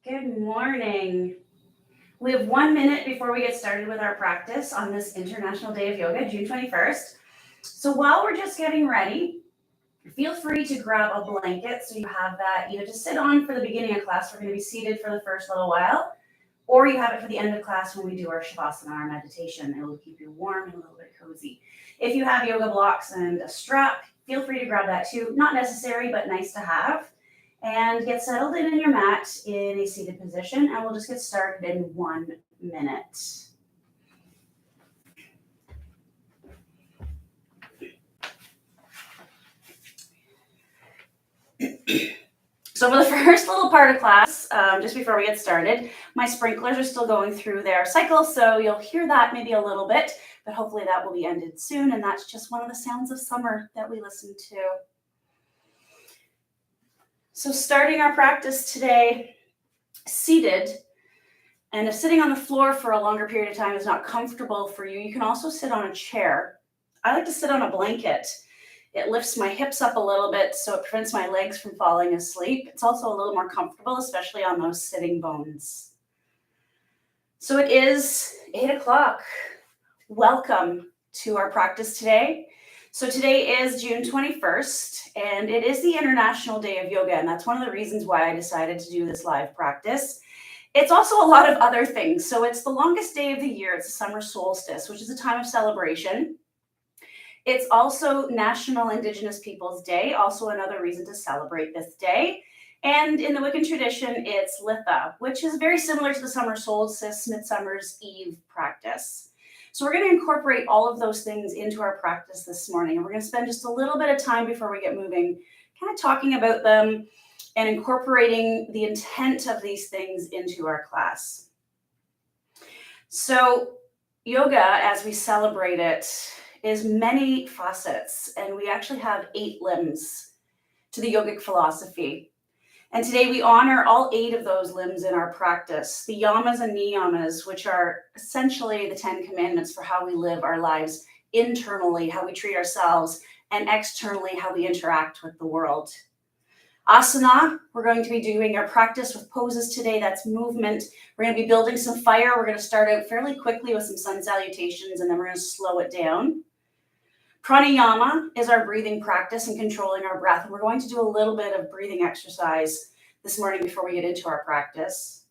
Good morning. We have 1 minute before we get started with our practice on this International Day of Yoga, June 21st. So while we're just getting ready, feel free to grab a blanket so you have that either to sit on for the beginning of class. We're going to be seated for the first little while, or you have it for the end of class when we do our Shavasana, our meditation. It will keep you warm and a little bit cozy. If you have yoga blocks and a strap, feel free to grab that too. Not necessary, but nice to have. And get settled in your mat in a seated position, and we'll just get started in 1 minute. So for the first little part of class, just before we get started, my sprinklers are still going through their cycle, so you'll hear that maybe a little bit, but hopefully that will be ended soon, and that's just one of the sounds of summer that we listen to. So starting our practice today, seated, and if sitting on the floor for a longer period of time is not comfortable for you, you can also sit on a chair. I like to sit on a blanket. It lifts my hips up a little bit, so it prevents my legs from falling asleep. It's also a little more comfortable, especially on those sitting bones. So it is 8 o'clock. Welcome to our practice today. So today is June 21st, and it is the International Day of Yoga, and that's one of the reasons why I decided to do this live practice. It's also a lot of other things. So it's the longest day of the year. It's the Summer Solstice, which is a time of celebration. It's also National Indigenous Peoples Day, also another reason to celebrate this day. And in the Wiccan tradition, it's Litha, which is very similar to the Summer Solstice, Midsummer's Eve practice. So we're going to incorporate all of those things into our practice this morning. And we're going to spend just a little bit of time before we get moving, kind of talking about them and incorporating the intent of these things into our class. So yoga, as we celebrate it, is many facets, and we actually have 8 limbs to the yogic philosophy. And today we honor all 8 of those limbs in our practice, the yamas and niyamas, which are essentially the 10 commandments for how we live our lives internally, how we treat ourselves, and externally, how we interact with the world. Asana, we're going to be doing our practice with poses today. That's movement. We're going to be building some fire. We're going to start out fairly quickly with some sun salutations, and then we're going to slow it down. Pranayama is our breathing practice and controlling our breath. And we're going to do a little bit of breathing exercise this morning before we get into our practice.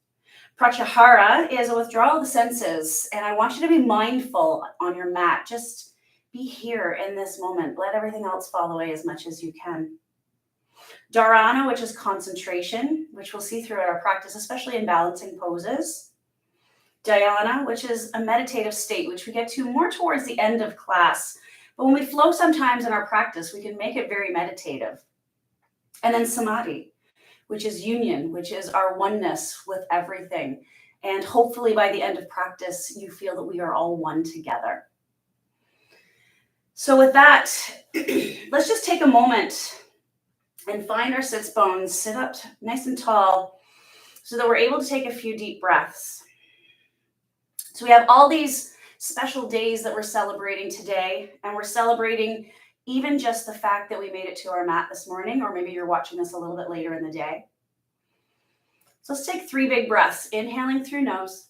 Pratyahara is a withdrawal of the senses. And I want you to be mindful on your mat. Just be here in this moment. Let everything else fall away as much as you can. Dharana, which is concentration, which we'll see throughout our practice, especially in balancing poses. Dhyana, which is a meditative state, which we get to more towards the end of class. But when we flow sometimes in our practice, we can make it very meditative. And then Samadhi, which is union, which is our oneness with everything. And hopefully by the end of practice, you feel that we are all one together. So with that, let's just take a moment and find our sits bones, sit up nice and tall so that we're able to take a few deep breaths. So we have all these special days that we're celebrating today, and we're celebrating even just the fact that we made it to our mat this morning, or maybe you're watching this a little bit later in the day. So let's take 3 big breaths, inhaling through nose,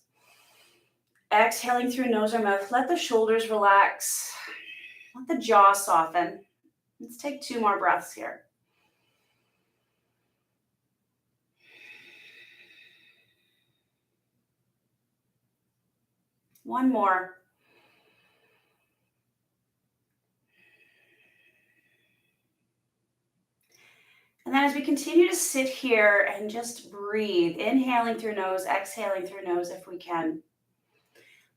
exhaling through nose or mouth. Let the shoulders relax, let the jaw soften. Let's take 2 more breaths here. One more. And then as we continue to sit here and just breathe, inhaling through nose, exhaling through nose if we can,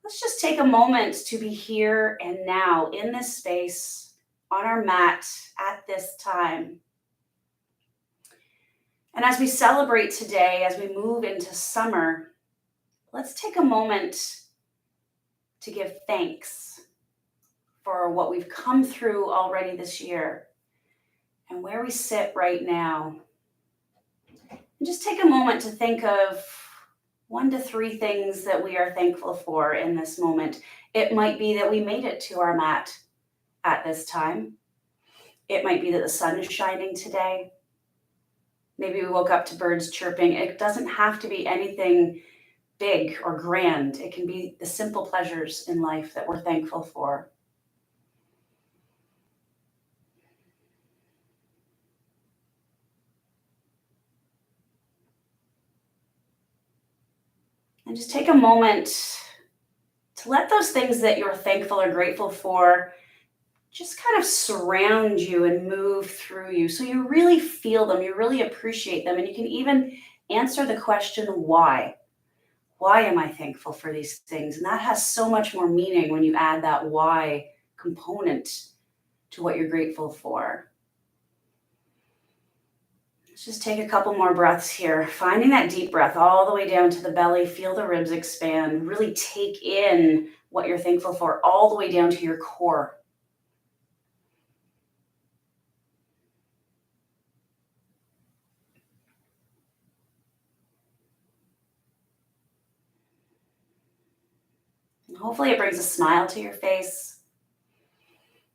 let's just take a moment to be here and now in this space, on our mat at this time. And as we celebrate today, as we move into summer, let's take a moment to give thanks for what we've come through already this year and where we sit right now. And just take a moment to think of 1 to 3 things that we are thankful for in this moment. It might be that we made it to our mat at this time. It might be that the sun is shining today. Maybe we woke up to birds chirping. It doesn't have to be anything big or grand. It can be the simple pleasures in life that we're thankful for. And just take a moment to let those things that you're thankful or grateful for just kind of surround you and move through you. So you really feel them, you really appreciate them, and you can even answer the question, why? Why am I thankful for these things? And that has so much more meaning when you add that why component to what you're grateful for. Let's just take a couple more breaths here. Finding that deep breath all the way down to the belly. Feel the ribs expand. Really take in what you're thankful for all the way down to your core. And hopefully it brings a smile to your face.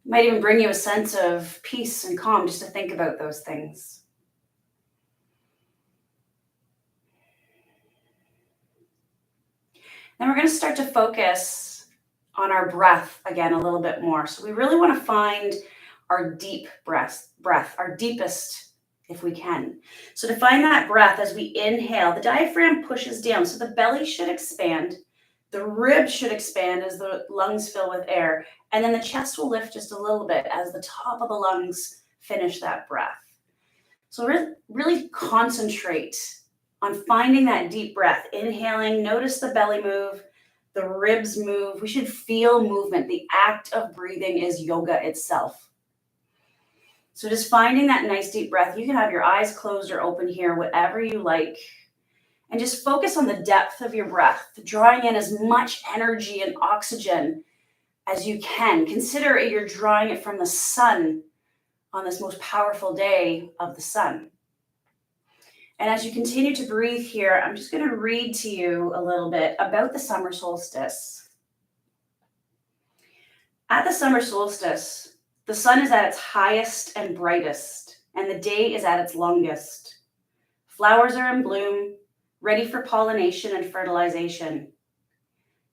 It might even bring you a sense of peace and calm just to think about those things. Then we're going to start to focus on our breath again a little bit more. So we really want to find our deep breath, our deepest if we can. So to find that breath as we inhale, the diaphragm pushes down. So the belly should expand. The ribs should expand as the lungs fill with air. And then the chest will lift just a little bit as the top of the lungs finish that breath. So really concentrate on finding that deep breath. Inhaling, notice the belly move, the ribs move. We should feel movement. The act of breathing is yoga itself. So just finding that nice deep breath. You can have your eyes closed or open here, whatever you like. And just focus on the depth of your breath, drawing in as much energy and oxygen as you can. Consider you're drawing it from the sun on this most powerful day of the sun. And as you continue to breathe here, I'm just going to read to you a little bit about the summer solstice. At the summer solstice, the sun is at its highest and brightest, and the day is at its longest. Flowers are in bloom, ready for pollination and fertilization.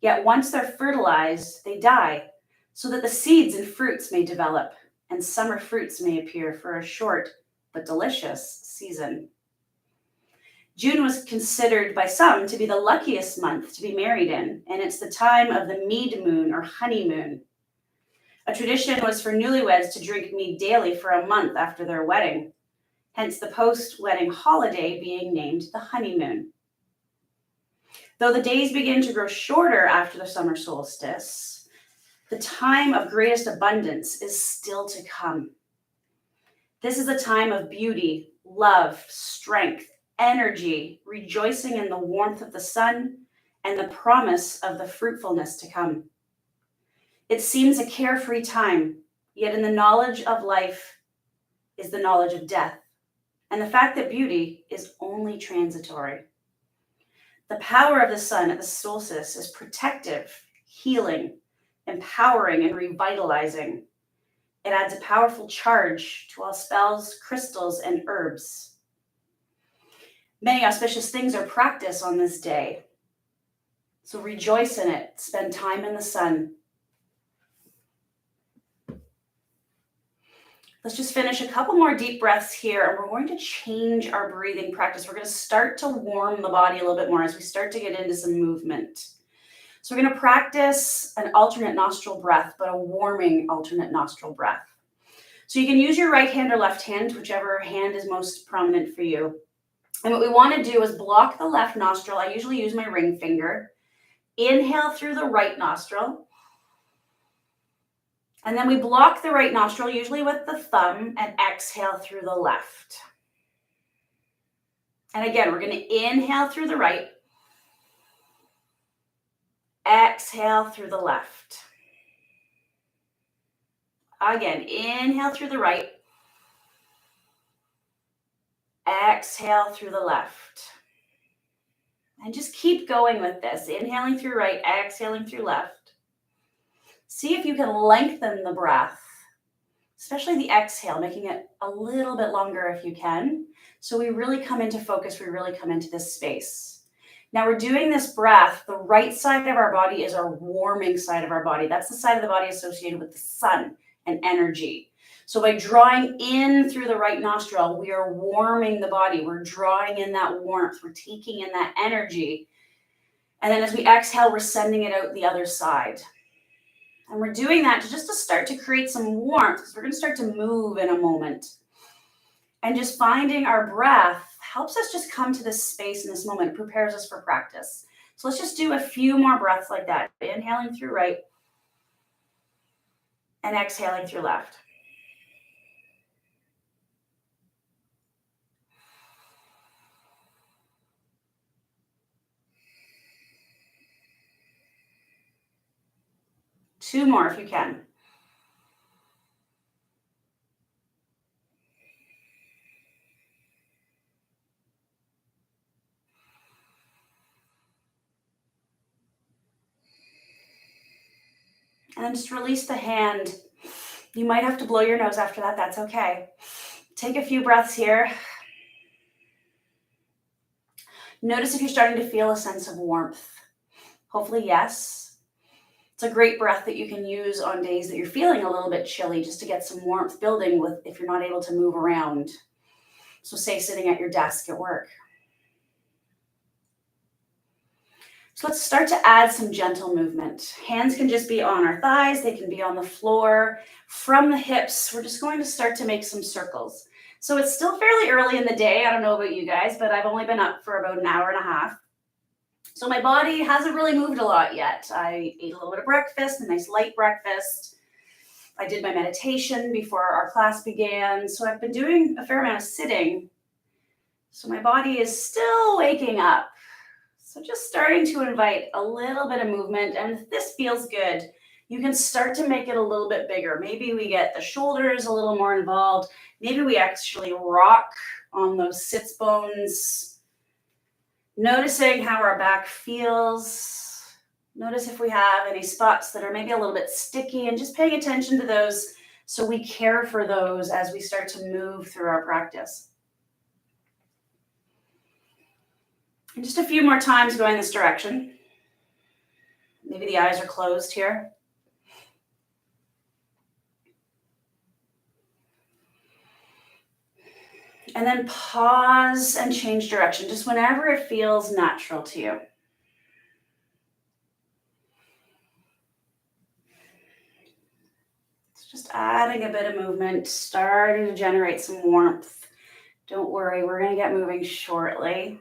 Yet once they're fertilized, they die, so that the seeds and fruits may develop, and summer fruits may appear for a short but delicious season. June was considered by some to be the luckiest month to be married in, and it's the time of the mead moon or honeymoon. A tradition was for newlyweds to drink mead daily for a month after their wedding, hence the post-wedding holiday being named the honeymoon. Though the days begin to grow shorter after the summer solstice, the time of greatest abundance is still to come. This is a time of beauty, love, strength, energy, rejoicing in the warmth of the sun and the promise of the fruitfulness to come. It seems a carefree time, yet in the knowledge of life is the knowledge of death, and the fact that beauty is only transitory. The power of the sun at the solstice is protective, healing, empowering, and revitalizing. It adds a powerful charge to all spells, crystals, and herbs. Many auspicious things are practiced on this day. So rejoice in it. Spend time in the sun. Let's just finish a couple more deep breaths here, and we're going to change our breathing practice. We're going to start to warm the body a little bit more as we start to get into some movement. So we're going to practice an alternate nostril breath, but a warming alternate nostril breath. So you can use your right hand or left hand, whichever hand is most prominent for you. And what we want to do is block the left nostril. I usually use my ring finger. Inhale through the right nostril. And then we block the right nostril, usually with the thumb, and exhale through the left. And again, we're going to inhale through the right. Exhale through the left. Again, inhale through the right. Exhale through the left. And just keep going with this. Inhaling through right, exhaling through left. See if you can lengthen the breath. especially the exhale, making it a little bit longer if you can. So we really come into focus, we really come into this space. Now we're doing this breath. The right side of our body is our warming side of our body. That's the side of the body associated with the sun and energy. So by drawing in through the right nostril, we are warming the body. We're drawing in that warmth. We're taking in that energy. And then as we exhale, we're sending it out the other side. And we're doing that to start to create some warmth, because we're going to start to move in a moment. And just finding our breath helps us just come to this space in this moment. It prepares us for practice. So let's just do a few more breaths like that. Inhaling through right and exhaling through left. Two more if you can. And then just release the hand. You might have to blow your nose after that. That's okay. Take a few breaths here. Notice if you're starting to feel a sense of warmth. Hopefully, yes. It's a great breath that you can use on days that you're feeling a little bit chilly, just to get some warmth building with if you're not able to move around. So say sitting at your desk at work. So let's start to add some gentle movement. Hands can just be on our thighs. They can be on the floor. From the hips, we're just going to start to make some circles. So it's still fairly early in the day. I don't know about you guys, but I've only been up for about an hour and a half. So my body hasn't really moved a lot yet. I ate a little bit of breakfast, a nice light breakfast. I did my meditation before our class began. So I've been doing a fair amount of sitting. So my body is still waking up. So just starting to invite a little bit of movement. And if this feels good, you can start to make it a little bit bigger. Maybe we get the shoulders a little more involved. Maybe we actually rock on those sits bones. Noticing how our back feels. Notice if we have any spots that are maybe a little bit sticky, and just paying attention to those so we care for those as we start to move through our practice. And just a few more times going this direction. Maybe the eyes are closed here. And then pause and change direction, just whenever it feels natural to you. It's just adding a bit of movement, starting to generate some warmth. Don't worry, we're going to get moving shortly.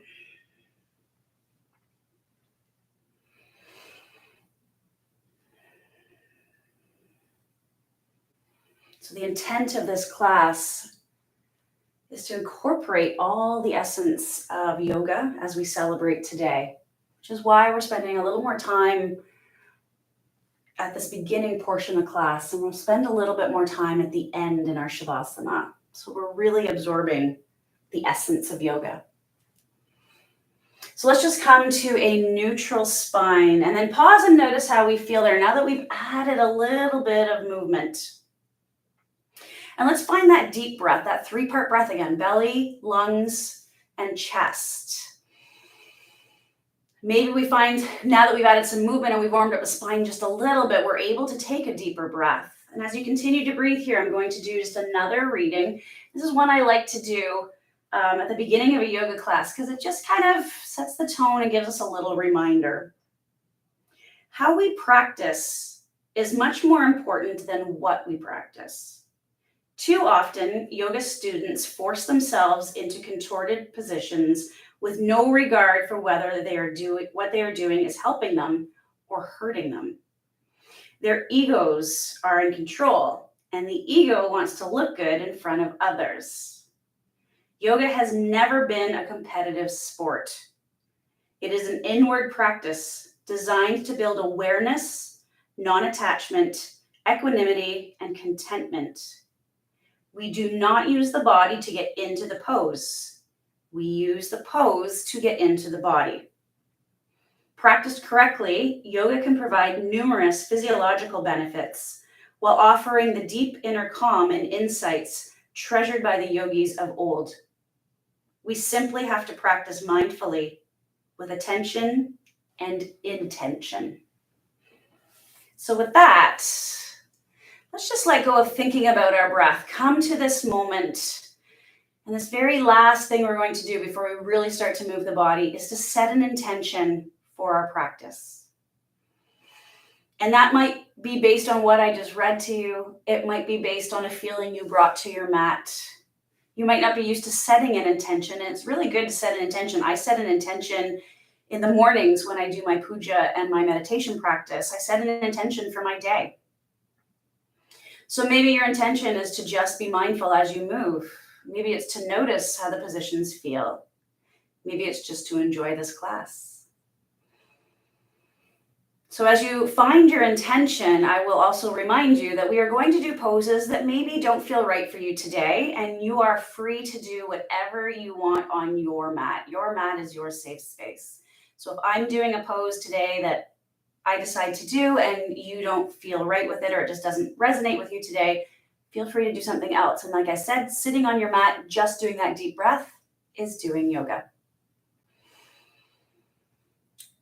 So the intent of this class is to incorporate all the essence of yoga as we celebrate today, which is why we're spending a little more time at this beginning portion of class, and we'll spend a little bit more time at the end in our Shavasana. So we're really absorbing the essence of yoga. So let's just come to a neutral spine, and then pause and notice how we feel there now that we've added a little bit of movement. And let's find that deep breath, that 3-part breath again: belly, lungs, and chest. Maybe we find now that we've added some movement and we've warmed up the spine just a little bit, we're able to take a deeper breath. And as you continue to breathe here, I'm going to do just another reading. This is one I like to do at the beginning of a yoga class, because it just kind of sets the tone and gives us a little reminder. How we practice is much more important than what we practice. Too often, yoga students force themselves into contorted positions with no regard for whether what they are doing is helping them or hurting them. Their egos are in control, and the ego wants to look good in front of others. Yoga has never been a competitive sport. It is an inward practice designed to build awareness, non-attachment, equanimity, and contentment. We do not use the body to get into the pose. We use the pose to get into the body. Practiced correctly, yoga can provide numerous physiological benefits, while offering the deep inner calm and insights treasured by the yogis of old. We simply have to practice mindfully with attention and intention. So with that, let's just let go of thinking about our breath. Come to this moment. And this very last thing we're going to do before we really start to move the body is to set an intention for our practice. And that might be based on what I just read to you. It might be based on a feeling you brought to your mat. You might not be used to setting an intention, and it's really good to set an intention. I set an intention in the mornings when I do my puja and my meditation practice. I set an intention for my day. So maybe your intention is to just be mindful as you move. Maybe it's to notice how the positions feel. Maybe it's just to enjoy this class. So as you find your intention, I will also remind you that we are going to do poses that maybe don't feel right for you today, and you are free to do whatever you want on your mat. Your mat is your safe space. So if I'm doing a pose today that I decide to do and you don't feel right with it, or it just doesn't resonate with you today, feel free to do something else. And like I said, sitting on your mat, just doing that deep breath is doing yoga.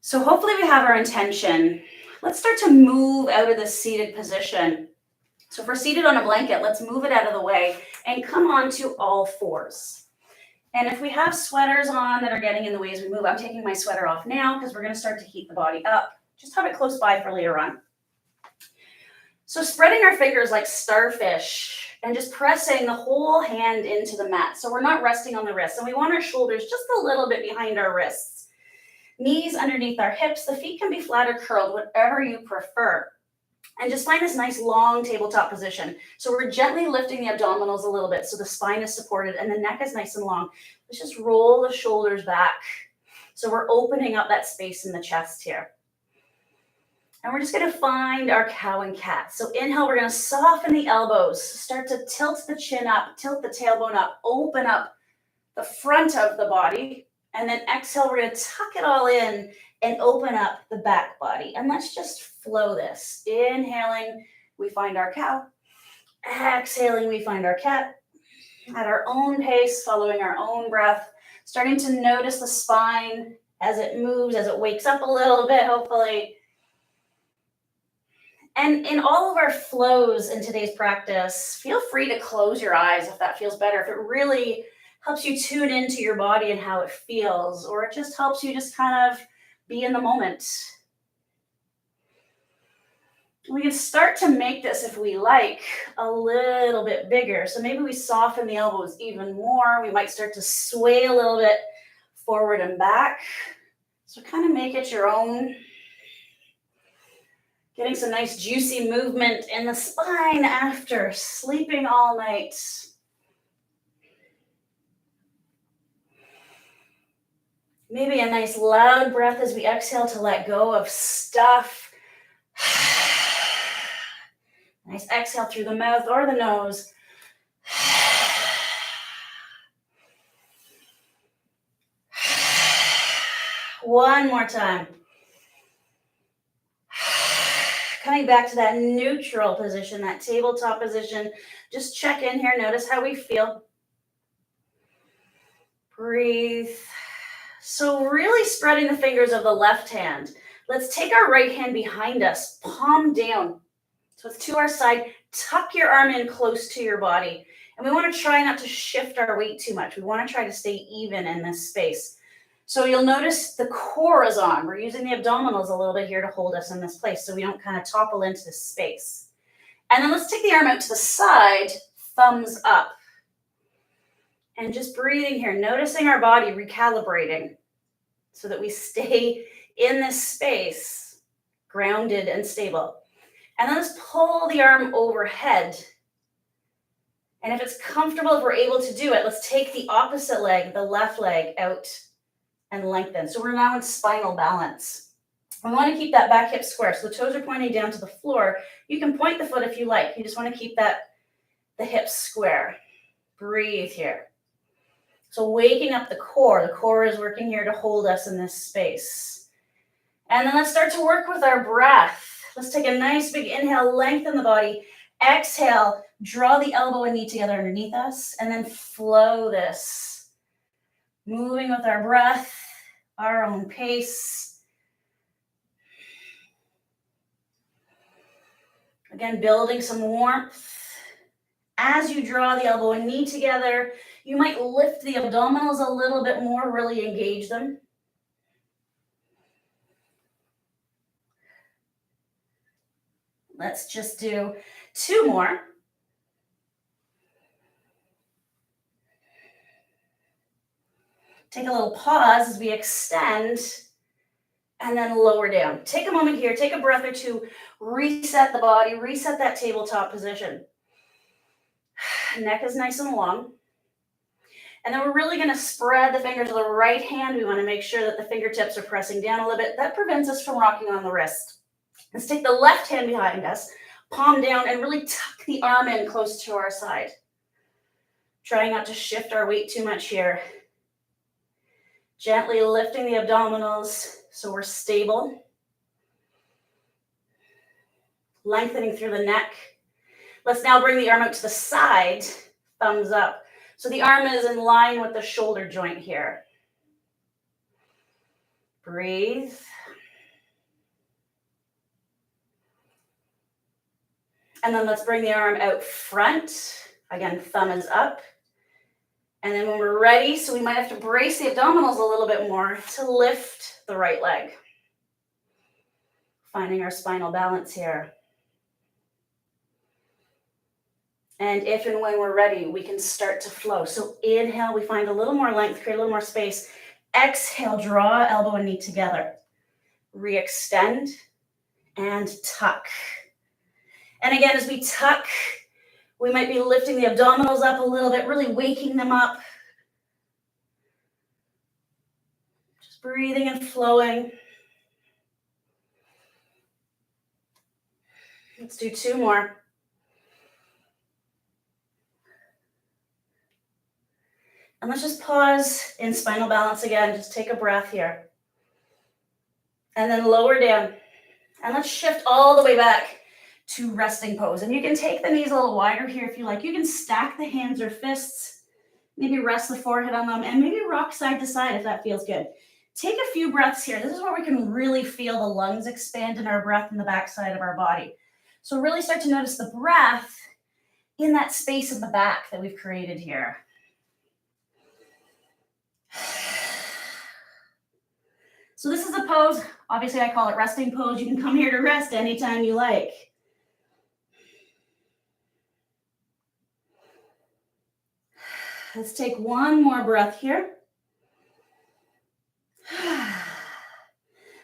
So hopefully we have our intention. Let's start to move out of this seated position. So if we're seated on a blanket, let's move it out of the way and come on to all fours. And if we have sweaters on that are getting in the way as we move, I'm taking my sweater off now because we're going to start to heat the body up. Just have it close by for later on. So spreading our fingers like starfish and just pressing the whole hand into the mat. So we're not resting on the wrists, and we want our shoulders just a little bit behind our wrists. Knees underneath our hips. The feet can be flat or curled, whatever you prefer. And just find this nice long tabletop position. So we're gently lifting the abdominals a little bit so the spine is supported and the neck is nice and long. Let's just roll the shoulders back. So we're opening up that space in the chest here. And we're just going to find our cow and cat. So inhale, we're going to soften the elbows, start to tilt the chin up, tilt the tailbone up, open up the front of the body. And then exhale, we're going to tuck it all in and open up the back body. And let's just flow this. Inhaling, we find our cow. Exhaling, we find our cat. At our own pace, following our own breath, starting to notice the spine as it moves, as it wakes up a little bit, hopefully. And in all of our flows in today's practice, feel free to close your eyes if that feels better. If it really helps you tune into your body and how it feels, or it just helps you just kind of be in the moment. We can start to make this, if we like, a little bit bigger. So maybe we soften the elbows even more. We might start to sway a little bit forward and back. So kind of make it your own. Getting some nice juicy movement in the spine after sleeping all night. Maybe a nice loud breath as we exhale to let go of stuff. Nice exhale through the mouth or the nose. One more time. Coming back to that neutral position, that tabletop position. Just check in here. Notice how we feel. Breathe. So really spreading the fingers of the left hand. Let's take our right hand behind us, palm down. So it's to our side. Tuck your arm in close to your body. And we want to try not to shift our weight too much. We want to try to stay even in this space. So you'll notice the core is on. We're using the abdominals a little bit here to hold us in this place so we don't kind of topple into this space. And then let's take the arm out to the side, thumbs up. And just breathing here, noticing our body recalibrating so that we stay in this space, grounded and stable. And then let's pull the arm overhead. And if it's comfortable, if we're able to do it, let's take the opposite leg, the left leg, out and lengthen. So we're now in spinal balance. We want to keep that back hip square. So the toes are pointing down to the floor. You can point the foot if you like. You just want to keep the hips square. Breathe here. So waking up the core. The core is working here to hold us in this space. And then let's start to work with our breath. Let's take a nice big inhale, lengthen the body. Exhale, draw the elbow and knee together underneath us, and then flow this. Moving with our breath, our own pace. Again, building some warmth. As you draw the elbow and knee together, you might lift the abdominals a little bit more, really engage them. Let's just do 2 more. Take a little pause as we extend and then lower down. Take a moment here, take a breath or two, reset the body, reset that tabletop position. Neck is nice and long. And then we're really going to spread the fingers of the right hand. We want to make sure that the fingertips are pressing down a little bit. That prevents us from rocking on the wrist. Let's take the left hand behind us, palm down, and really tuck the arm in close to our side. Trying not to shift our weight too much here. Gently lifting the abdominals so we're stable. Lengthening through the neck. Let's now bring the arm out to the side, thumbs up. So the arm is in line with the shoulder joint here. Breathe. And then let's bring the arm out front. Again, thumb is up. And then when we're ready, so we might have to brace the abdominals a little bit more to lift the right leg. Finding our spinal balance here. And if and when we're ready, we can start to flow. So inhale, we find a little more length, create a little more space. Exhale, draw elbow and knee together. Re-extend and tuck. And again, as we tuck, we might be lifting the abdominals up a little bit, really waking them up. Just breathing and flowing. Let's do 2 more. And let's just pause in spinal balance again. Just take a breath here. And then lower down. And let's shift all the way back to resting pose. And you can take the knees a little wider here if you like. You can stack the hands or fists, maybe rest the forehead on them, and maybe rock side to side if that feels good. Take a few breaths here. This is where we can really feel the lungs expand in our breath in the back side of our body. So really start to notice the breath in that space in the back that we've created here. So this is a pose. Obviously, I call it resting pose. You can come here to rest anytime you like. Let's take 1 more breath here.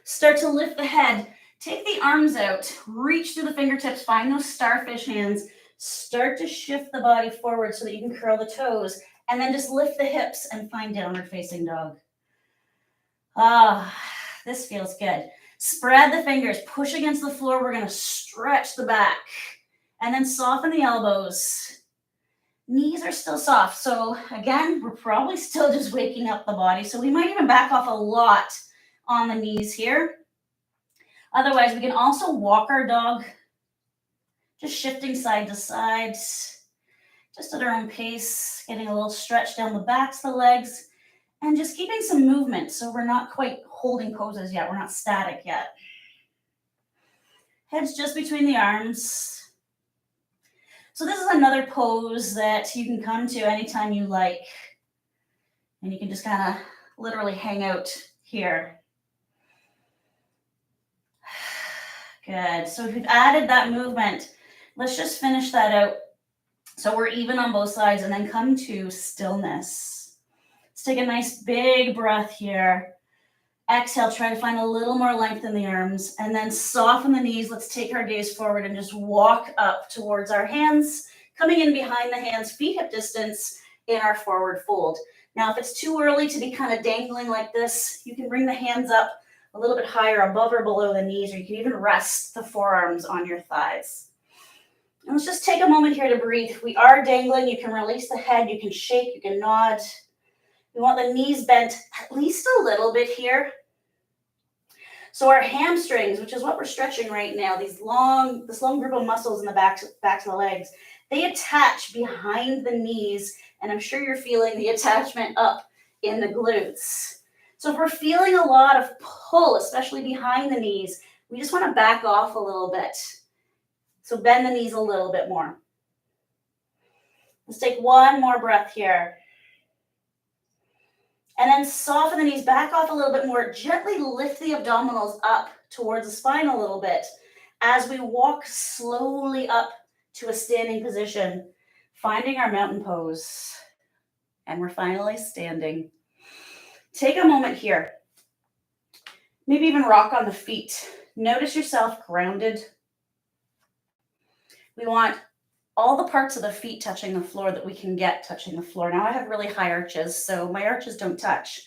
Start to lift the head. Take the arms out. Reach through the fingertips. Find those starfish hands. Start to shift the body forward so that you can curl the toes. And then just lift the hips and find downward facing dog. This feels good. Spread the fingers, push against the floor. We're going to stretch the back and then soften the elbows. Knees are still soft. So again, we're probably still just waking up the body. So we might even back off a lot on the knees here. Otherwise, we can also walk our dog, just shifting side to side, just at our own pace, getting a little stretch down the backs of the legs. And just keeping some movement so we're not quite holding poses yet. We're not static yet. Head's just between the arms. So this is another pose that you can come to anytime you like. And you can just kind of literally hang out here. Good. So if we've added that movement, let's just finish that out. So we're even on both sides and then come to stillness. Let's take a nice big breath here. Exhale, try to find a little more length in the arms and then soften the knees. Let's take our gaze forward and just walk up towards our hands, coming in behind the hands, feet hip distance in our forward fold. Now, if it's too early to be kind of dangling like this, you can bring the hands up a little bit higher above or below the knees, or you can even rest the forearms on your thighs. And let's just take a moment here to breathe. We are dangling. You can release the head. You can shake. You can nod. We want the knees bent at least a little bit here. So our hamstrings, which is what we're stretching right now, this long group of muscles in the backs of the legs, they attach behind the knees, and I'm sure you're feeling the attachment up in the glutes. So if we're feeling a lot of pull, especially behind the knees, we just want to back off a little bit. So bend the knees a little bit more. Let's take one more breath here. And then soften the knees, back off a little bit more. Gently lift the abdominals up towards the spine a little bit as we walk slowly up to a standing position, finding our mountain pose. And we're finally standing. Take a moment here. Maybe even rock on the feet. Notice yourself grounded. We want all the parts of the feet touching the floor that we can get touching the floor. Now I have really high arches, so my arches don't touch.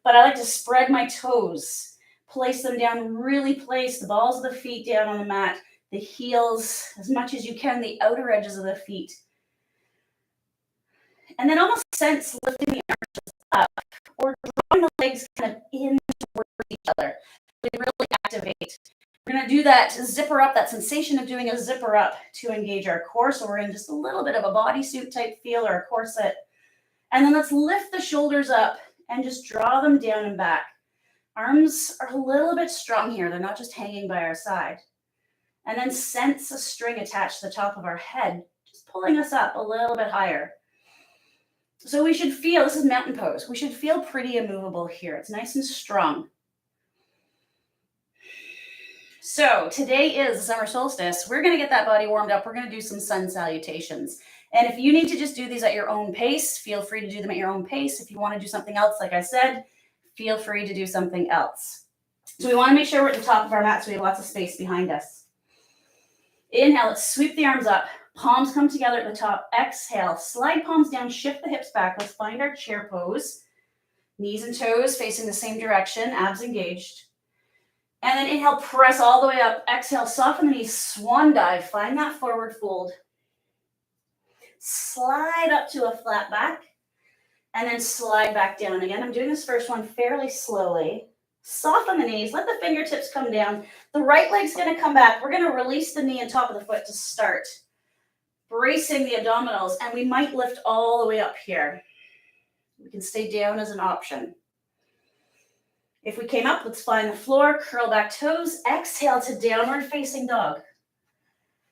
But I like to spread my toes, place them down, really place the balls of the feet down on the mat, the heels as much as you can, the outer edges of the feet. And then almost sense lifting the arches up or drawing the legs kind of in towards each other. They really activate. We're going to do that zipper up, that sensation of doing a zipper up to engage our core. So we're in just a little bit of a bodysuit type feel or a corset. And then let's lift the shoulders up and just draw them down and back. Arms are a little bit strong here. They're not just hanging by our side. And then sense a string attached to the top of our head, just pulling us up a little bit higher. So we should feel, this is mountain pose, we should feel pretty immovable here. It's nice and strong. So today is the summer solstice. We're going to get that body warmed up. We're going to do some sun salutations. And if you need to just do these at your own pace, feel free to do them at your own pace. If you want to do something else, like I said, feel free to do something else. So we want to make sure we're at the top of our mat so we have lots of space behind us. Inhale, let's sweep the arms up. Palms come together at the top. Exhale, slide palms down, shift the hips back. Let's find our chair pose. Knees and toes facing the same direction, abs engaged. And then inhale, press all the way up. Exhale, soften the knees, swan dive. Find that forward fold. Slide up to a flat back. And then slide back down. Again, I'm doing this first one fairly slowly. Soften the knees. Let the fingertips come down. The right leg's going to come back. We're going to release the knee and top of the foot to start. Bracing the abdominals. And we might lift all the way up here. We can stay down as an option. If we came up, let's find the floor, curl back toes, exhale to downward facing dog.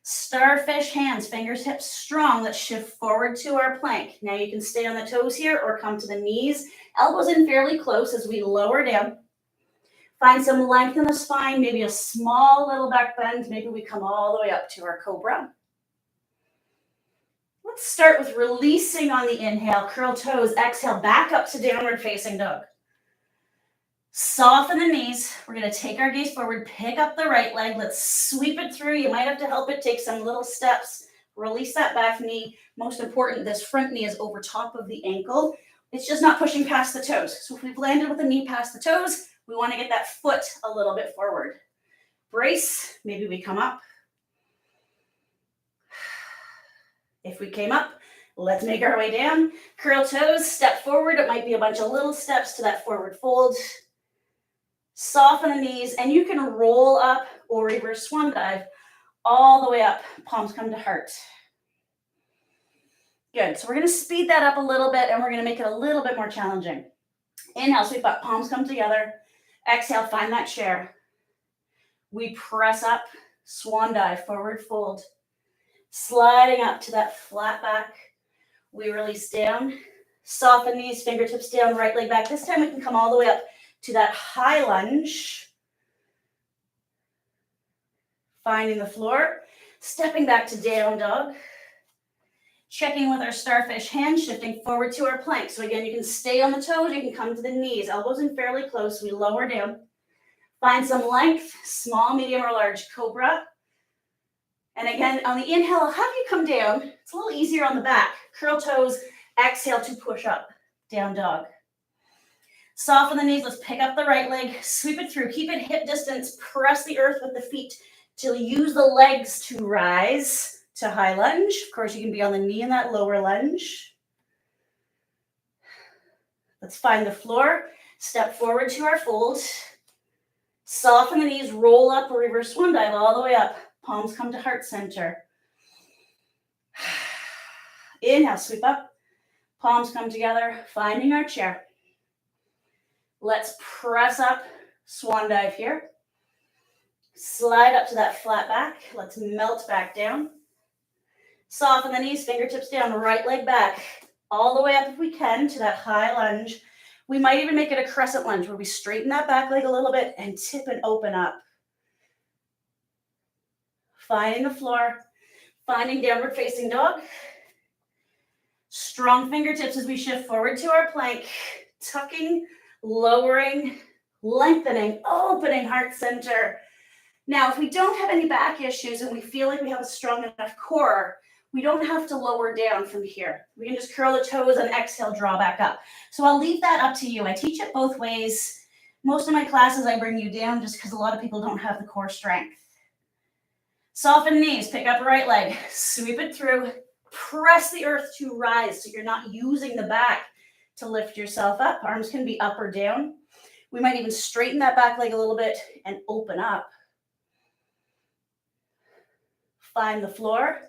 Starfish hands, fingers, hips strong. Let's shift forward to our plank. Now you can stay on the toes here or come to the knees, elbows in fairly close as we lower down. Find some length in the spine, maybe a small little back bend. Maybe we come all the way up to our cobra. Let's start with releasing on the inhale, curl toes, exhale, back up to downward facing dog. Soften the knees. We're going to take our gaze forward, pick up the right leg. Let's sweep it through. You might have to help it take some little steps. Release that back knee. Most important, this front knee is over top of the ankle. It's just not pushing past the toes. So if we've landed with the knee past the toes, we want to get that foot a little bit forward. Brace. Maybe we come up. If we came up, let's make our way down. Curl toes, step forward. It might be a bunch of little steps to that forward fold. Soften the knees, and you can roll up or reverse swan dive all the way up. Palms come to heart. Good. So we're going to speed that up a little bit, and we're going to make it a little bit more challenging. Inhale, sweep up, palms come together. Exhale, find that chair. We press up, swan dive, forward fold. Sliding up to that flat back. We release down. Soften knees, fingertips down, right leg back. This time we can come all the way up to that high lunge. Finding the floor. Stepping back to down dog. Checking with our starfish hands, shifting forward to our plank. So again, you can stay on the toes, you can come to the knees, elbows in fairly close. We lower down. Find some length, small, medium, or large cobra. And again, on the inhale, I'll have you come down. It's a little easier on the back. Curl toes, exhale to push up, down dog. Soften the knees, let's pick up the right leg, sweep it through, keep it hip distance, press the earth with the feet to use the legs to rise to high lunge. Of course, you can be on the knee in that lower lunge. Let's find the floor, step forward to our fold. Soften the knees, roll up, or reverse swan dive all the way up. Palms come to heart center. Inhale, sweep up. Palms come together, finding our chair. Let's press up, swan dive here. Slide up to that flat back. Let's melt back down. Soften the knees, fingertips down, right leg back. All the way up if we can to that high lunge. We might even make it a crescent lunge where we straighten that back leg a little bit and tip and open up. Finding the floor, finding downward facing dog. Strong fingertips as we shift forward to our plank, tucking, lowering, lengthening, opening heart center. Now, if we don't have any back issues and we feel like we have a strong enough core, we don't have to lower down from here. We can just curl the toes and exhale, draw back up. So I'll leave that up to you. I teach it both ways. Most of my classes, I bring you down just because a lot of people don't have the core strength. Soften knees, pick up right leg, sweep it through, press the earth to rise so you're not using the back to lift yourself up. Arms can be up or down. We might even straighten that back leg a little bit and open up. Find the floor,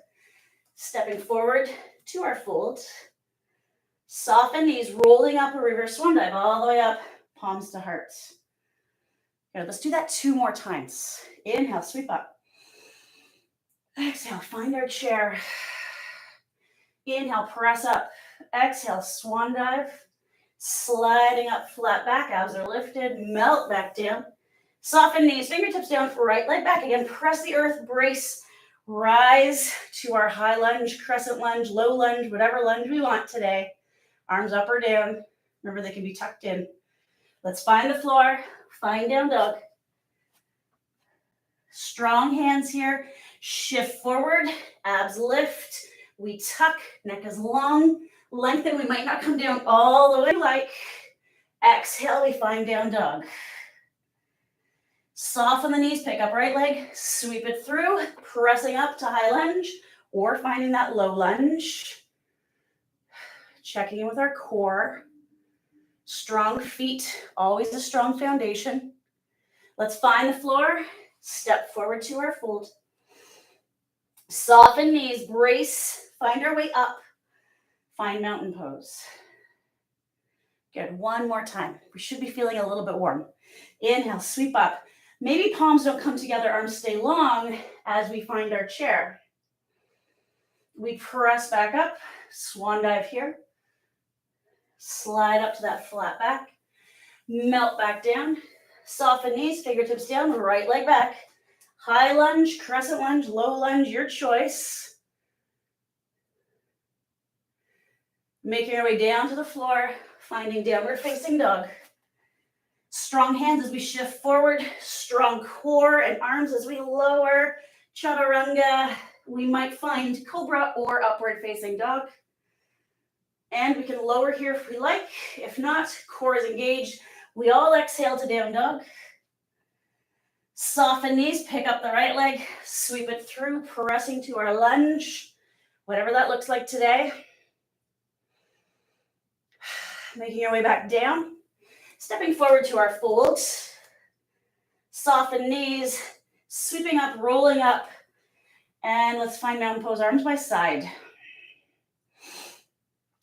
stepping forward to our fold. Soften knees, rolling up a reverse swan dive all the way up, palms to heart. Here, let's do that 2 more times. Inhale, sweep up. Exhale, find our chair. Inhale, press up. Exhale, swan dive. Sliding up, flat back, abs are lifted, melt back down. Soften knees, fingertips down, right leg back again. Press the earth, brace, rise to our high lunge, crescent lunge, low lunge, whatever lunge we want today. Arms up or down. Remember, they can be tucked in. Let's find the floor, find down dog. Strong hands here. Shift forward, abs lift. We tuck, neck is long, lengthen. We might not come down all the way like. Exhale, we find down dog. Soften the knees, pick up right leg, sweep it through, pressing up to high lunge or finding that low lunge. Checking in with our core. Strong feet, always a strong foundation. Let's find the floor, step forward to our fold. Soften knees, brace, find our way up. Find mountain pose. Good, 1 more time. We should be feeling a little bit warm. Inhale, sweep up. Maybe palms don't come together, arms stay long as we find our chair. We press back up, swan dive here. Slide up to that flat back. Melt back down. Soften knees, fingertips down, right leg back. High lunge, crescent lunge, low lunge, your choice. Making our way down to the floor, finding downward facing dog. Strong hands as we shift forward, strong core and arms as we lower. Chaturanga, we might find cobra or upward facing dog. And we can lower here if we like. If not, core is engaged. We all exhale to down dog. Soften knees, pick up the right leg, sweep it through, pressing to our lunge, whatever that looks like today. Making our way back down, stepping forward to our fold. Soften knees, sweeping up, rolling up, and let's find mountain pose, arms by side.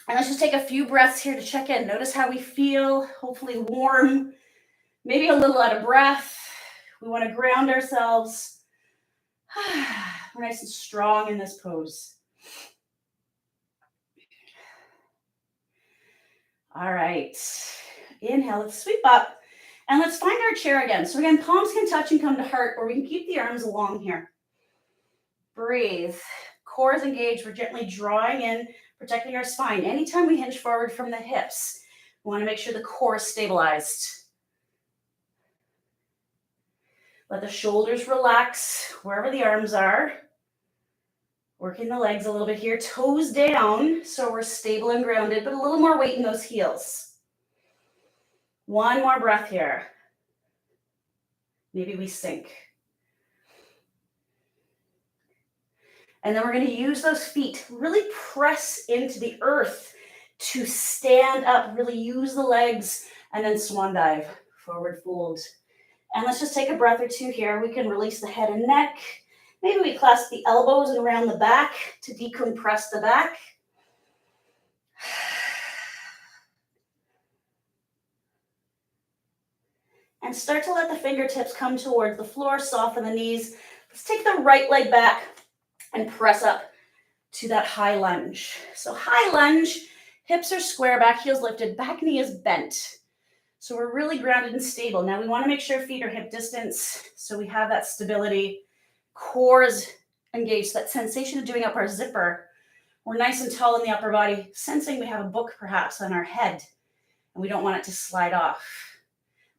And let's just take a few breaths here to check in. Notice how we feel, hopefully warm, maybe a little out of breath. We want to ground ourselves. We're nice and strong in this pose. All right. Inhale, let's sweep up. And let's find our chair again. So again, palms can touch and come to heart, or we can keep the arms long here. Breathe. Core is engaged. We're gently drawing in, protecting our spine. Anytime we hinge forward from the hips, we want to make sure the core is stabilized. Let the shoulders relax wherever the arms are. Working the legs a little bit here. Toes down so we're stable and grounded, but a little more weight in those heels. 1 more breath here. Maybe we sink. And then we're going to use those feet. Really press into the earth to stand up. Really use the legs and then swan dive. Forward fold. And let's just take a breath or two here. We can release the head and neck. Maybe we clasp the elbows and around the back to decompress the back. And start to let the fingertips come towards the floor, soften the knees. Let's take the right leg back and press up to that high lunge. So high lunge, hips are square, back heel's lifted, back knee is bent. So we're really grounded and stable. Now we want to make sure feet are hip distance so we have that stability. Core is engaged, that sensation of doing up our zipper. We're nice and tall in the upper body, sensing we have a book perhaps on our head, and we don't want it to slide off.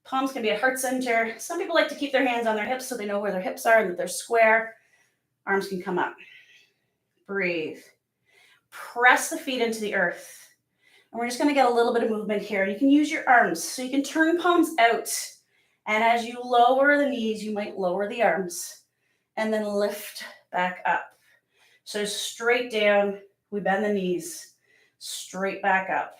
Palms can be at heart center. Some people like to keep their hands on their hips so they know where their hips are and that they're square. Arms can come up. Breathe. Press the feet into the earth. And we're just going to get a little bit of movement here. You can use your arms. So you can turn palms out. And as you lower the knees, you might lower the arms. And then lift back up. So straight down, we bend the knees. Straight back up.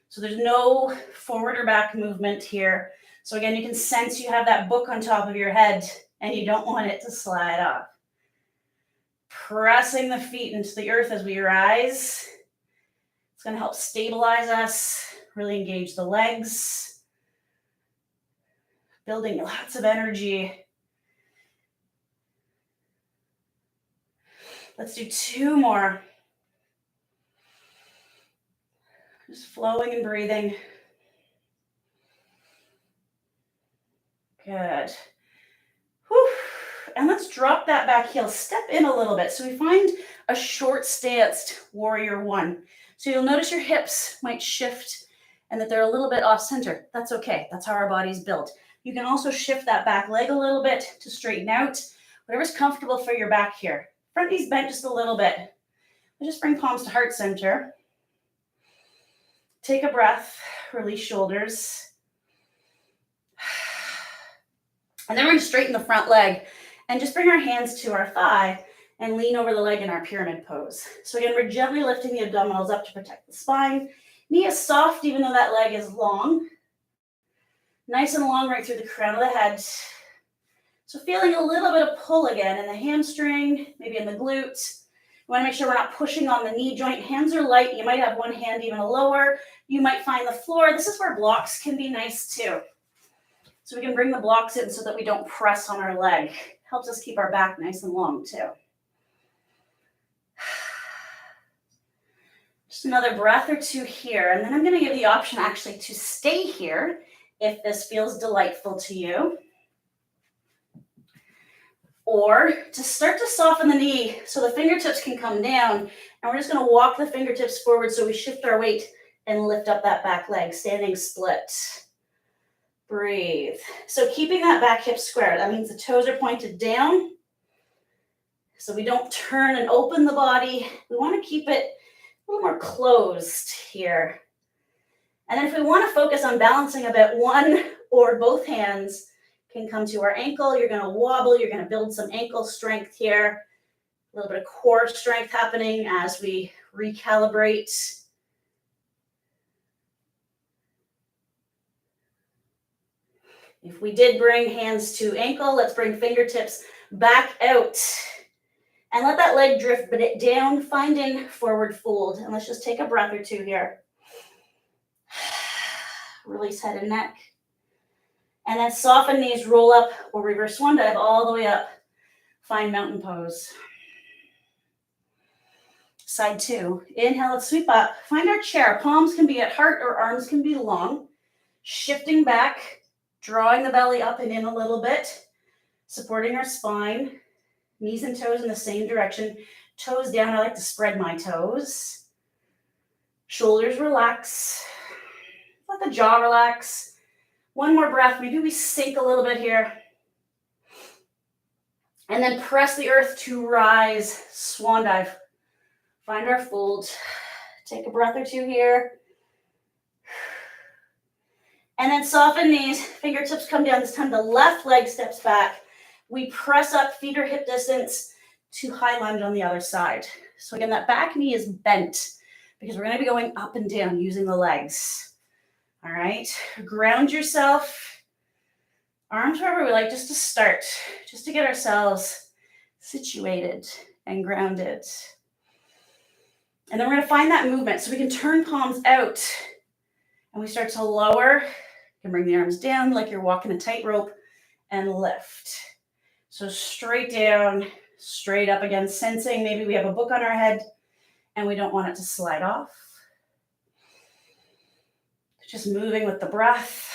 So there's no forward or back movement here. So again, you can sense you have that book on top of your head and you don't want it to slide off. Pressing the feet into the earth as we rise. It's going to help stabilize us, really engage the legs. Building lots of energy. Let's do 2 more. Just flowing and breathing. Good. Whew. And let's drop that back heel. Step in a little bit. So we find a short stanced warrior 1. So you'll notice your hips might shift and that they're a little bit off center. That's okay. That's how our body's built. You can also shift that back leg a little bit to straighten out. Whatever's comfortable for your back here. Front knees bent just a little bit. Just bring palms to heart center. Take a breath. Release shoulders. And then we're going to straighten the front leg and just bring our hands to our thigh and lean over the leg in our pyramid pose. So again, we're gently lifting the abdominals up to protect the spine. Knee is soft even though that leg is long. Nice and long right through the crown of the head. So feeling a little bit of pull again in the hamstring, maybe in the glute. We want to make sure we're not pushing on the knee joint. Hands are light. You might have one hand even lower. You might find the floor. This is where blocks can be nice too. So we can bring the blocks in so that we don't press on our leg. Helps us keep our back nice and long too. Just another breath or 2 here. And then I'm going to give the option actually to stay here if this feels delightful to you. Or to start to soften the knee so the fingertips can come down. And we're just going to walk the fingertips forward so we shift our weight and lift up that back leg, standing split. Breathe. So keeping that back hip square, that means the toes are pointed down. So we don't turn and open the body. We want to keep it a little more closed here. And then if we want to focus on balancing a bit, one or both hands can come to our ankle. You're going to wobble. You're going to build some ankle strength here. A little bit of core strength happening as we recalibrate. If we did bring hands to ankle, let's bring fingertips back out. And let that leg drift down, finding forward fold. And let's just take a breath or 2 here. Release head and neck. And then soften knees, roll up or reverse swan dive all the way up. Find mountain pose. Side 2. Inhale, let's sweep up. Find our chair. Palms can be at heart or arms can be long. Shifting back, drawing the belly up and in a little bit. Supporting our spine. Knees and toes in the same direction. Toes down, I like to spread my toes. Shoulders relax. Let the jaw relax. One more breath. Maybe we sink a little bit here. And then press the earth to rise. Swan dive. Find our fold. Take a breath or 2 here. And then soften knees. Fingertips come down. This time the left leg steps back. We press up, feet are hip distance to high lunge on the other side. So again, that back knee is bent because we're going to be going up and down using the legs. All right, ground yourself. Arms wherever we like, just to start, just to get ourselves situated and grounded. And then we're gonna find that movement. So we can turn palms out and we start to lower. You can bring the arms down like you're walking a tightrope and lift. So straight down, straight up again, sensing maybe we have a book on our head and we don't want it to slide off. Just moving with the breath.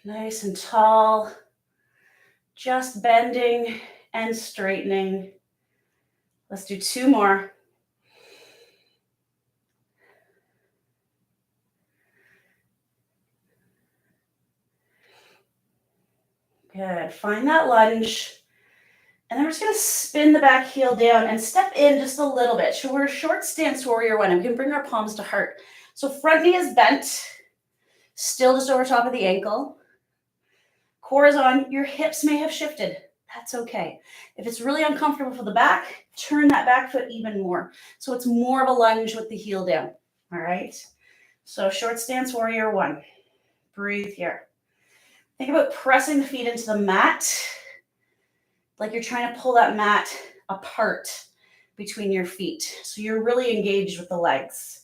Nice and tall, just bending and straightening. Let's do 2 more. Good, find that lunge. And then we're just gonna spin the back heel down and step in just a little bit. So we're short stance warrior one, and we can bring our palms to heart. So front knee is bent, still just over top of the ankle. Core is on, your hips may have shifted. That's okay. If it's really uncomfortable for the back, turn that back foot even more. So it's more of a lunge with the heel down, all right? So short stance warrior one. Breathe here. Think about pressing the feet into the mat, like you're trying to pull that mat apart between your feet. So you're really engaged with the legs.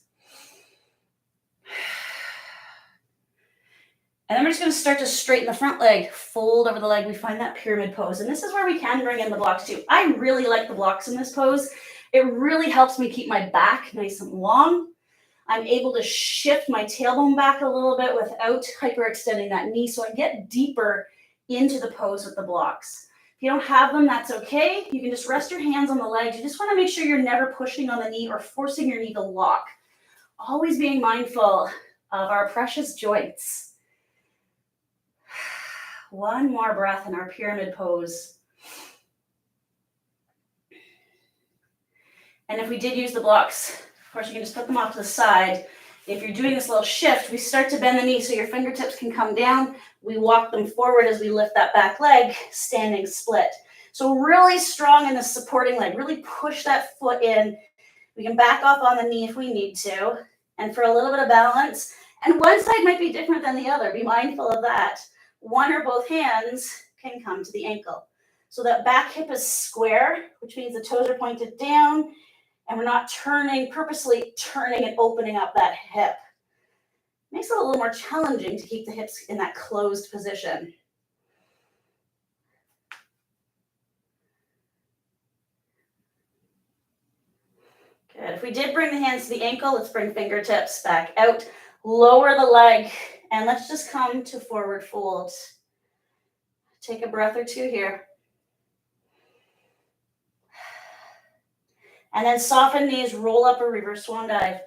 And then we're just going to start to straighten the front leg, fold over the leg. We find that pyramid pose. And this is where we can bring in the blocks too. I really like the blocks in this pose. It really helps me keep my back nice and long. I'm able to shift my tailbone back a little bit without hyperextending that knee. So I get deeper into the pose with the blocks. If you don't have them, that's okay. You can just rest your hands on the legs. You just want to make sure you're never pushing on the knee or forcing your knee to lock. Always being mindful of our precious joints. One more breath in our pyramid pose. And if we did use the blocks, of course, you can just put them off to the side. If you're doing this little shift, we start to bend the knee so your fingertips can come down. We walk them forward as we lift that back leg, standing split. So really strong in the supporting leg. Really push that foot in. We can back off on the knee if we need to. And for a little bit of balance, and one side might be different than the other. Be mindful of that. One or both hands can come to the ankle. So that back hip is square, which means the toes are pointed down, and we're not purposely turning and opening up that hip. Makes it a little more challenging to keep the hips in that closed position. Good. If we did bring the hands to the ankle, let's bring fingertips back out, lower the leg, and let's just come to forward fold. Take a breath or two here. And then soften knees, roll up or reverse swan dive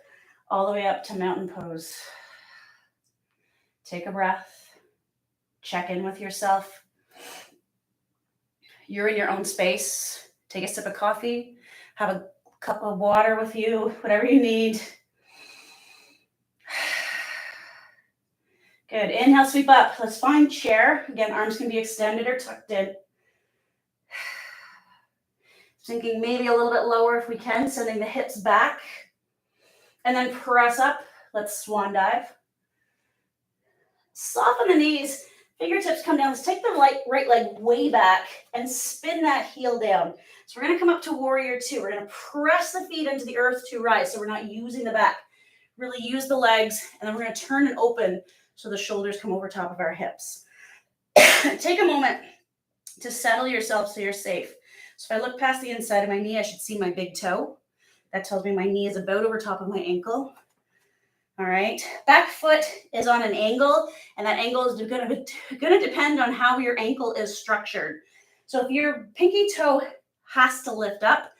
all the way up to mountain pose. Take a breath. Check in with yourself. You're in your own space. Take a sip of coffee. Have a cup of water with you, whatever you need. Good. Inhale, sweep up. Let's find chair. Again, arms can be extended or tucked in. Sinking maybe a little bit lower if we can, sending the hips back. And then press up. Let's swan dive. Soften the knees. Fingertips come down. Let's take the right leg way back and spin that heel down. So we're going to come up to warrior two. We're going to press the feet into the earth to rise. So we're not using the back. Really use the legs. And then we're going to turn and open so the shoulders come over top of our hips. Take a moment to settle yourself so you're safe. So if I look past the inside of my knee, I should see my big toe. That tells me my knee is about over top of my ankle. All right. Back foot is on an angle, and that angle is going to depend on how your ankle is structured. So if your pinky toe has to lift up,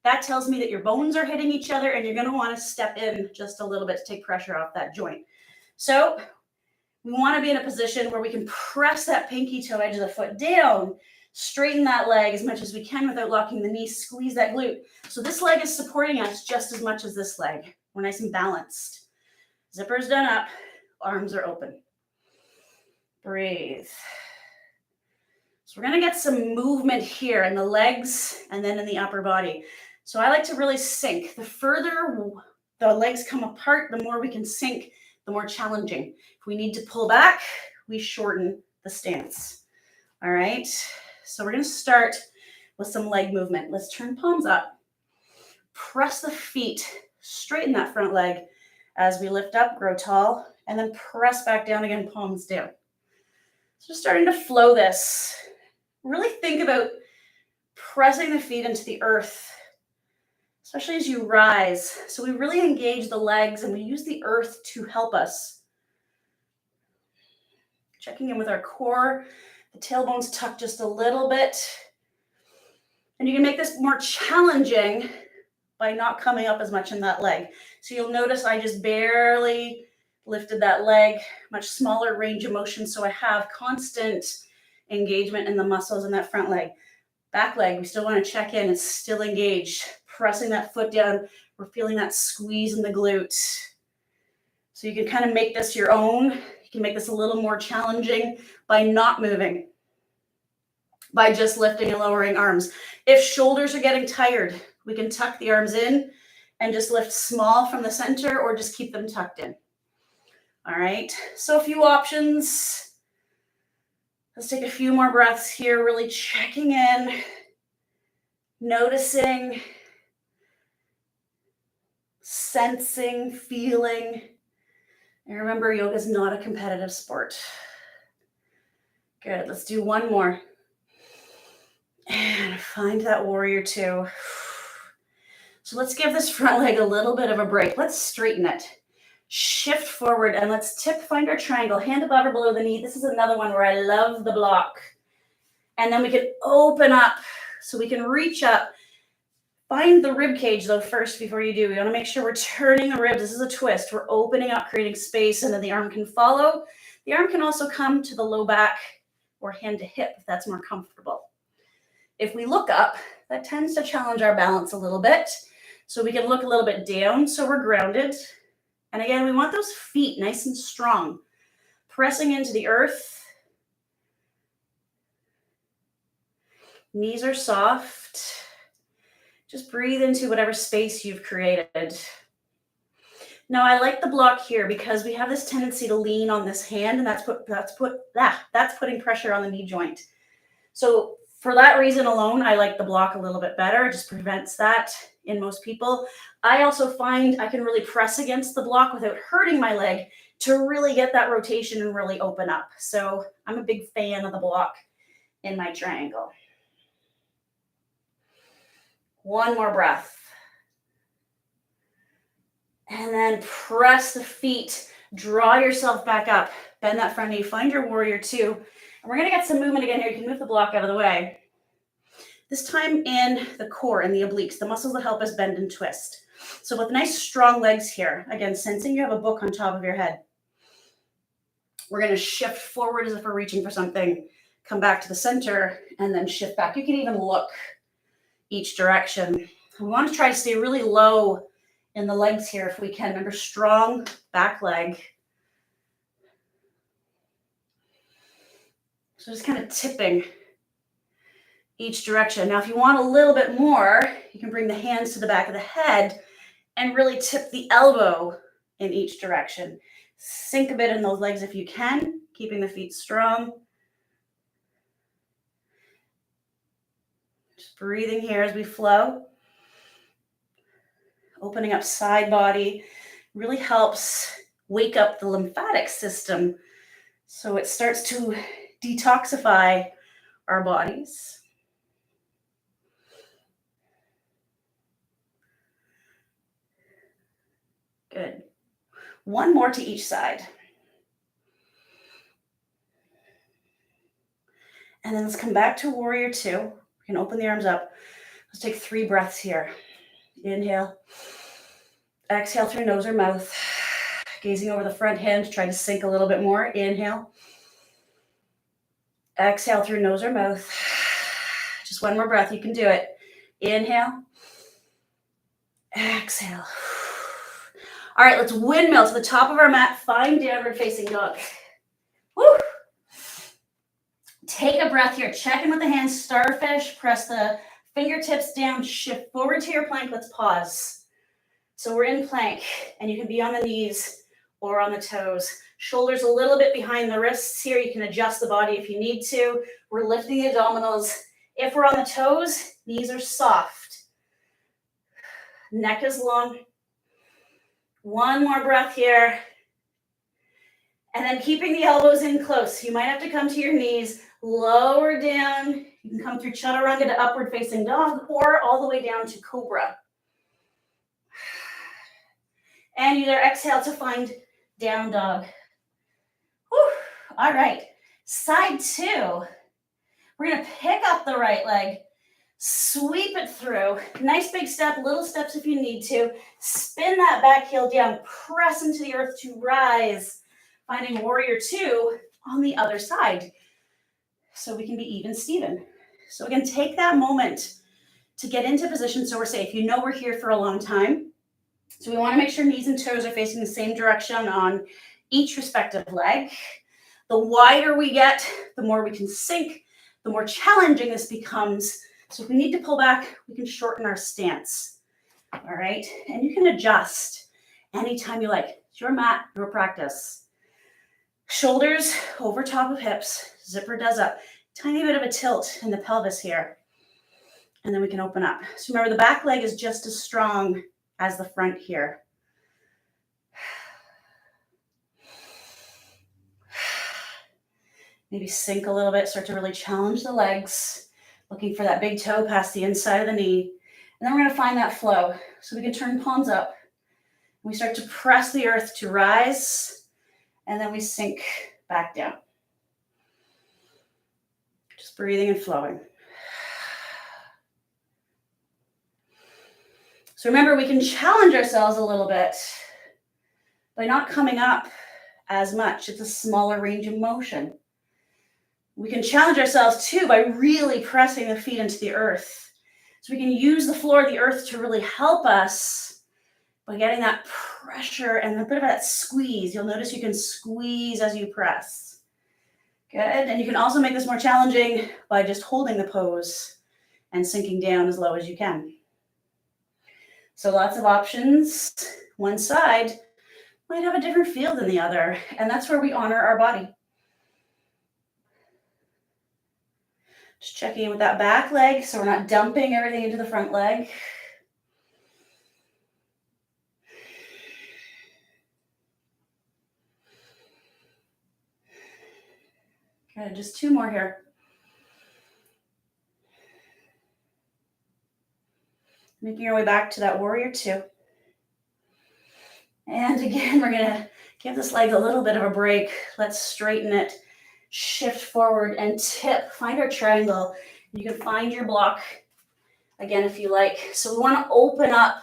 that tells me that your bones are hitting each other, and you're going to want to step in just a little bit to take pressure off that joint. So we want to be in a position where we can press that pinky toe edge of the foot down, straighten that leg as much as we can without locking the knee, squeeze that glute. So this leg is supporting us just as much as this leg. We're nice and balanced. Zippers done up, arms are open. Breathe. So we're going to get some movement here in the legs and then in the upper body. So I like to really sink. The further the legs come apart, the more we can sink, the more challenging. If we need to pull back, we shorten the stance. All right, so we're going to start with some leg movement. Let's turn palms up. Press the feet, straighten that front leg as we lift up, grow tall, and then press back down again, palms down. So just starting to flow this. Really think about pressing the feet into the earth, especially as you rise. So we really engage the legs and we use the earth to help us. Checking in with our core, the tailbone's tucked just a little bit. And you can make this more challenging by not coming up as much in that leg. So you'll notice I just barely lifted that leg, much smaller range of motion. So I have constant engagement in the muscles in that front leg. Back leg, we still want to check in. It's still engaged. Pressing that foot down. We're feeling that squeeze in the glute. So you can kind of make this your own. You can make this a little more challenging by not moving, by just lifting and lowering arms. If shoulders are getting tired, we can tuck the arms in and just lift small from the center or just keep them tucked in. All right, so a few options. Let's take a few more breaths here, really checking in, noticing, sensing, feeling. And remember, yoga is not a competitive sport. Good, let's do one more. And find that warrior two. So let's give this front leg a little bit of a break. Let's straighten it. Shift forward and let's find our triangle, hand above or below the knee. This is another one where I love the block. And then we can open up so we can reach up. Find the rib cage though first before you do. We want to make sure we're turning the ribs. This is a twist. We're opening up, creating space, and then the arm can follow. The arm can also come to the low back or hand to hip if that's more comfortable. If we look up, that tends to challenge our balance a little bit. So we can look a little bit down so we're grounded. And again, we want those feet nice and strong, pressing into the earth. Knees are soft. Just breathe into whatever space you've created. Now, I like the block here because we have this tendency to lean on this hand, and that's putting pressure on the knee joint. So for that reason alone, I like the block a little bit better. It just prevents that in most people. I also find I can really press against the block without hurting my leg to really get that rotation and really open up. So I'm a big fan of the block in my triangle. One more breath. And then press the feet, draw yourself back up, bend that front knee, find your warrior two. And we're gonna get some movement again here. You can move the block out of the way. This time in the core and the obliques, the muscles that help us bend and twist. So with nice strong legs here, again, sensing you have a book on top of your head. We're gonna shift forward as if we're reaching for something, come back to the center, and then shift back. You can even look each direction. We want to try to stay really low in the legs here if we can. Remember, strong back leg. So just kind of tipping each direction. Now, if you want a little bit more, you can bring the hands to the back of the head and really tip the elbow in each direction. Sink a bit in those legs if you can, keeping the feet strong. Just breathing here as we flow. Opening up side body really helps wake up the lymphatic system so it starts to detoxify our bodies. Good. One more to each side. And then let's come back to warrior two. We can open the arms up. Let's take 3 breaths here. Inhale. Exhale through nose or mouth. Gazing over the front hand, try to sink a little bit more. Inhale. Exhale through nose or mouth. Just one more breath. You can do it. Inhale. Exhale. All right, let's windmill to the top of our mat. Find downward facing dog. Woo! Take a breath here. Check in with the hands. Starfish. Press the fingertips down. Shift forward to your plank. Let's pause. So we're in plank, and you can be on the knees or on the toes. Shoulders a little bit behind the wrists here. You can adjust the body if you need to. We're lifting the abdominals. If we're on the toes, knees are soft. Neck is long. One more breath here. And then keeping the elbows in close. You might have to come to your knees, lower down. You can come through chaturanga to upward facing dog or all the way down to cobra. And either exhale to find down dog. Whew. All right, side two. We're gonna pick up the right leg, sweep it through. Nice big step, little steps if you need to. Spin that back heel down, press into the earth to rise. Finding warrior two on the other side. So we can be even Steven. So again, take that moment to get into position so we're safe. You know we're here for a long time. So we want to make sure knees and toes are facing the same direction on each respective leg. The wider we get, the more we can sink, the more challenging this becomes. So if we need to pull back, we can shorten our stance. All right, and you can adjust anytime you like. It's your mat, your practice. Shoulders over top of hips, zipper does up. Tiny bit of a tilt in the pelvis here. And then we can open up. So remember, the back leg is just as strong as the front here. Maybe sink a little bit, start to really challenge the legs, looking for that big toe past the inside of the knee. And then we're gonna find that flow. So we can turn palms up. We start to press the earth to rise, and then we sink back down. Just breathing and flowing. So remember, we can challenge ourselves a little bit by not coming up as much. It's a smaller range of motion. We can challenge ourselves too by really pressing the feet into the earth. So we can use the floor of the earth to really help us by getting that pressure and a bit of that squeeze. You'll notice you can squeeze as you press. Good. And you can also make this more challenging by just holding the pose and sinking down as low as you can. So lots of options. One side might have a different feel than the other, and that's where we honor our body. Just checking in with that back leg so we're not dumping everything into the front leg. Good, just two more here. Making our way back to that warrior two. And again, we're gonna give this leg a little bit of a break. Let's straighten it, shift forward and tip. Find our triangle. You can find your block again if you like. So we wanna open up.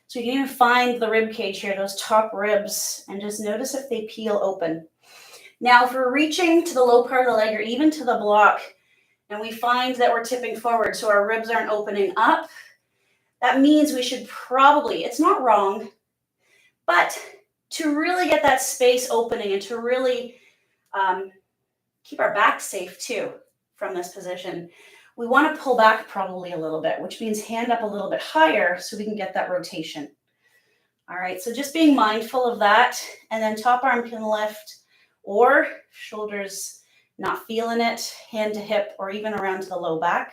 So you can even find the rib cage here, those top ribs, and just notice if they peel open. Now, if we're reaching to the low part of the leg or even to the block, and we find that we're tipping forward, so our ribs aren't opening up, that means we should probably, it's not wrong, but to really get that space opening and to really keep our back safe too from this position, we want to pull back probably a little bit, which means hand up a little bit higher so we can get that rotation. All right, so just being mindful of that, and then top arm can lift, or shoulders not feeling it, hand to hip, or even around to the low back.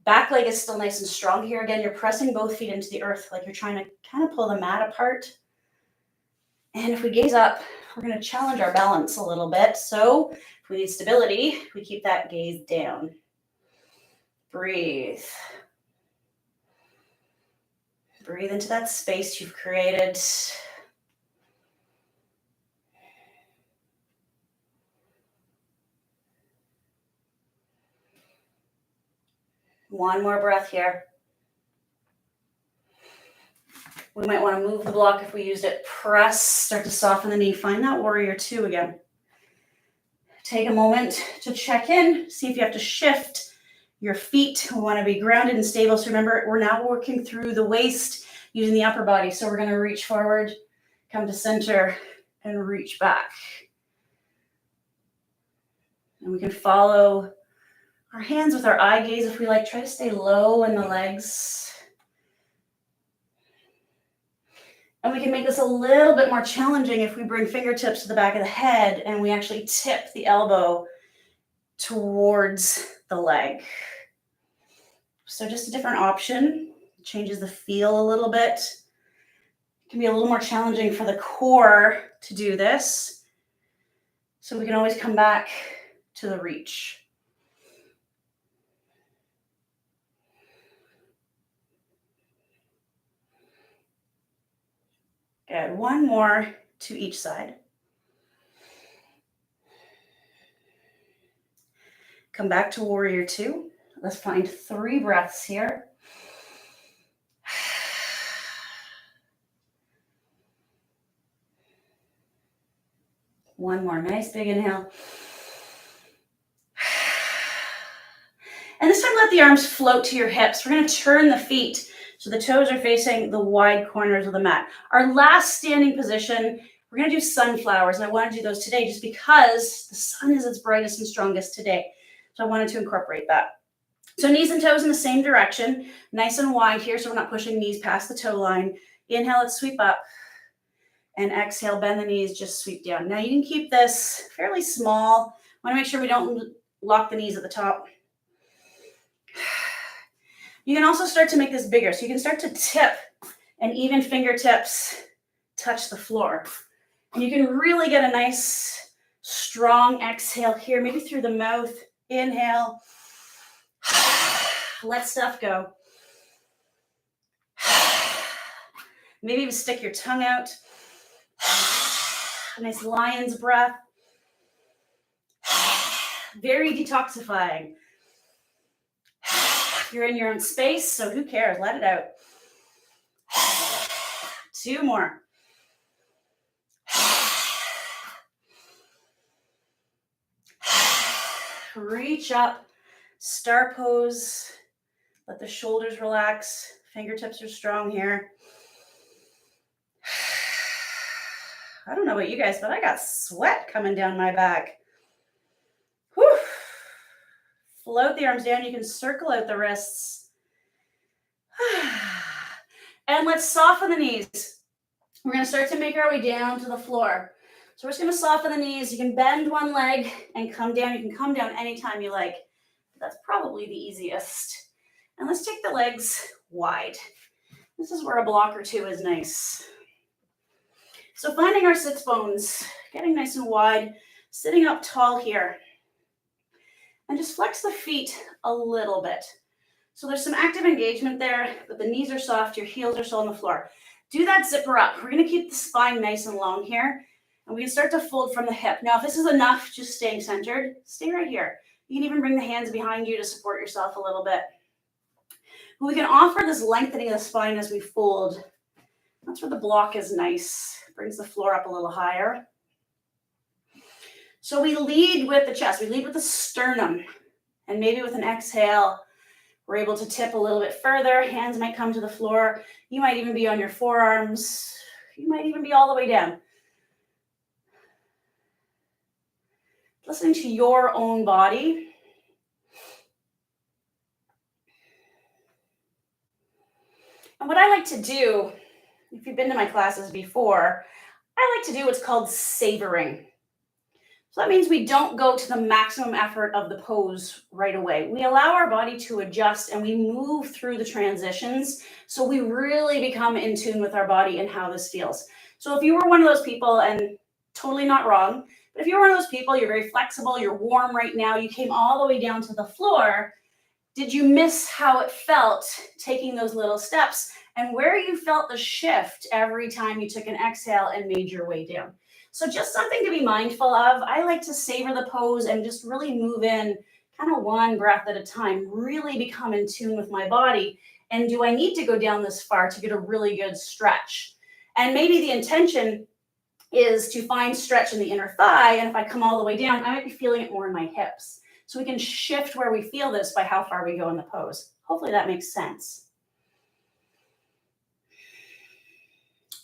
Back leg is still nice and strong here. Again, you're pressing both feet into the earth like you're trying to kind of pull the mat apart. And if we gaze up, we're going to challenge our balance a little bit. So if we need stability, we keep that gaze down. Breathe. Breathe into that space you've created. One more breath here. We might want to move the block if we used it. Press, start to soften the knee. Find that warrior two again. Take a moment to check in, see if you have to shift your feet. We want to be grounded and stable. So remember, we're now working through the waist using the upper body. So we're going to reach forward, come to center, and reach back. And we can follow our hands with our eye gaze if we like. Try to stay low in the legs. And we can make this a little bit more challenging if we bring fingertips to the back of the head and we actually tip the elbow towards the leg. So just a different option. Changes the feel a little bit. It can be a little more challenging for the core to do this. So we can always come back to the reach. Good. One more to each side. Come back to warrior two. Let's find 3 breaths here. One more nice big inhale. And this time let the arms float to your hips. We're going to turn the feet so the toes are facing the wide corners of the mat. Our last standing position, we're going to do sunflowers. And I want to do those today just because the sun is its brightest and strongest today. So I wanted to incorporate that. So knees and toes in the same direction, nice and wide here so we're not pushing knees past the toe line. Inhale, let's sweep up. And exhale, bend the knees, just sweep down. Now you can keep this fairly small. I want to make sure we don't lock the knees at the top. You can also start to make this bigger. So you can start to tip and even fingertips touch the floor. And you can really get a nice strong exhale here, maybe through the mouth. Inhale. Let stuff go. Maybe even stick your tongue out. A nice lion's breath. Very detoxifying. You're in your own space, so who cares? Let it out. 2 more. Reach up, star pose. Let the shoulders relax. Fingertips are strong here. I don't know about you guys, but I got sweat coming down my back. Whew. Float the arms down. You can circle out the wrists. And let's soften the knees. We're going to start to make our way down to the floor. So we're just going to soften the knees. You can bend one leg and come down. You can come down anytime you like. That's probably the easiest. And let's take the legs wide. This is where a block or 2 is nice. So finding our sits bones, getting nice and wide, sitting up tall here. And just flex the feet a little bit. So there's some active engagement there, but the knees are soft, your heels are still on the floor. Do that zipper up. We're going to keep the spine nice and long here. And we can start to fold from the hip. Now, if this is enough, just staying centered, stay right here. You can even bring the hands behind you to support yourself a little bit. But we can offer this lengthening of the spine as we fold. That's where the block is nice. Brings the floor up a little higher. So we lead with the chest. We lead with the sternum. And maybe with an exhale, we're able to tip a little bit further. Hands might come to the floor. You might even be on your forearms. You might even be all the way down. Listening to your own body. And what I like to do, if you've been to my classes before, I like to do what's called savoring. So that means we don't go to the maximum effort of the pose right away. We allow our body to adjust and we move through the transitions so we really become in tune with our body and how this feels. So if you were one of those people, and totally not wrong, but if you're one of those people, you're very flexible, you're warm right now, you came all the way down to the floor, did you miss how it felt taking those little steps and where you felt the shift every time you took an exhale and made your way down? So just something to be mindful of. I like to savor the pose and just really move in kind of one breath at a time, really become in tune with my body. And do I need to go down this far to get a really good stretch? And maybe the intention is to find stretch in the inner thigh. And if I come all the way down, I might be feeling it more in my hips. So we can shift where we feel this by how far we go in the pose. Hopefully that makes sense.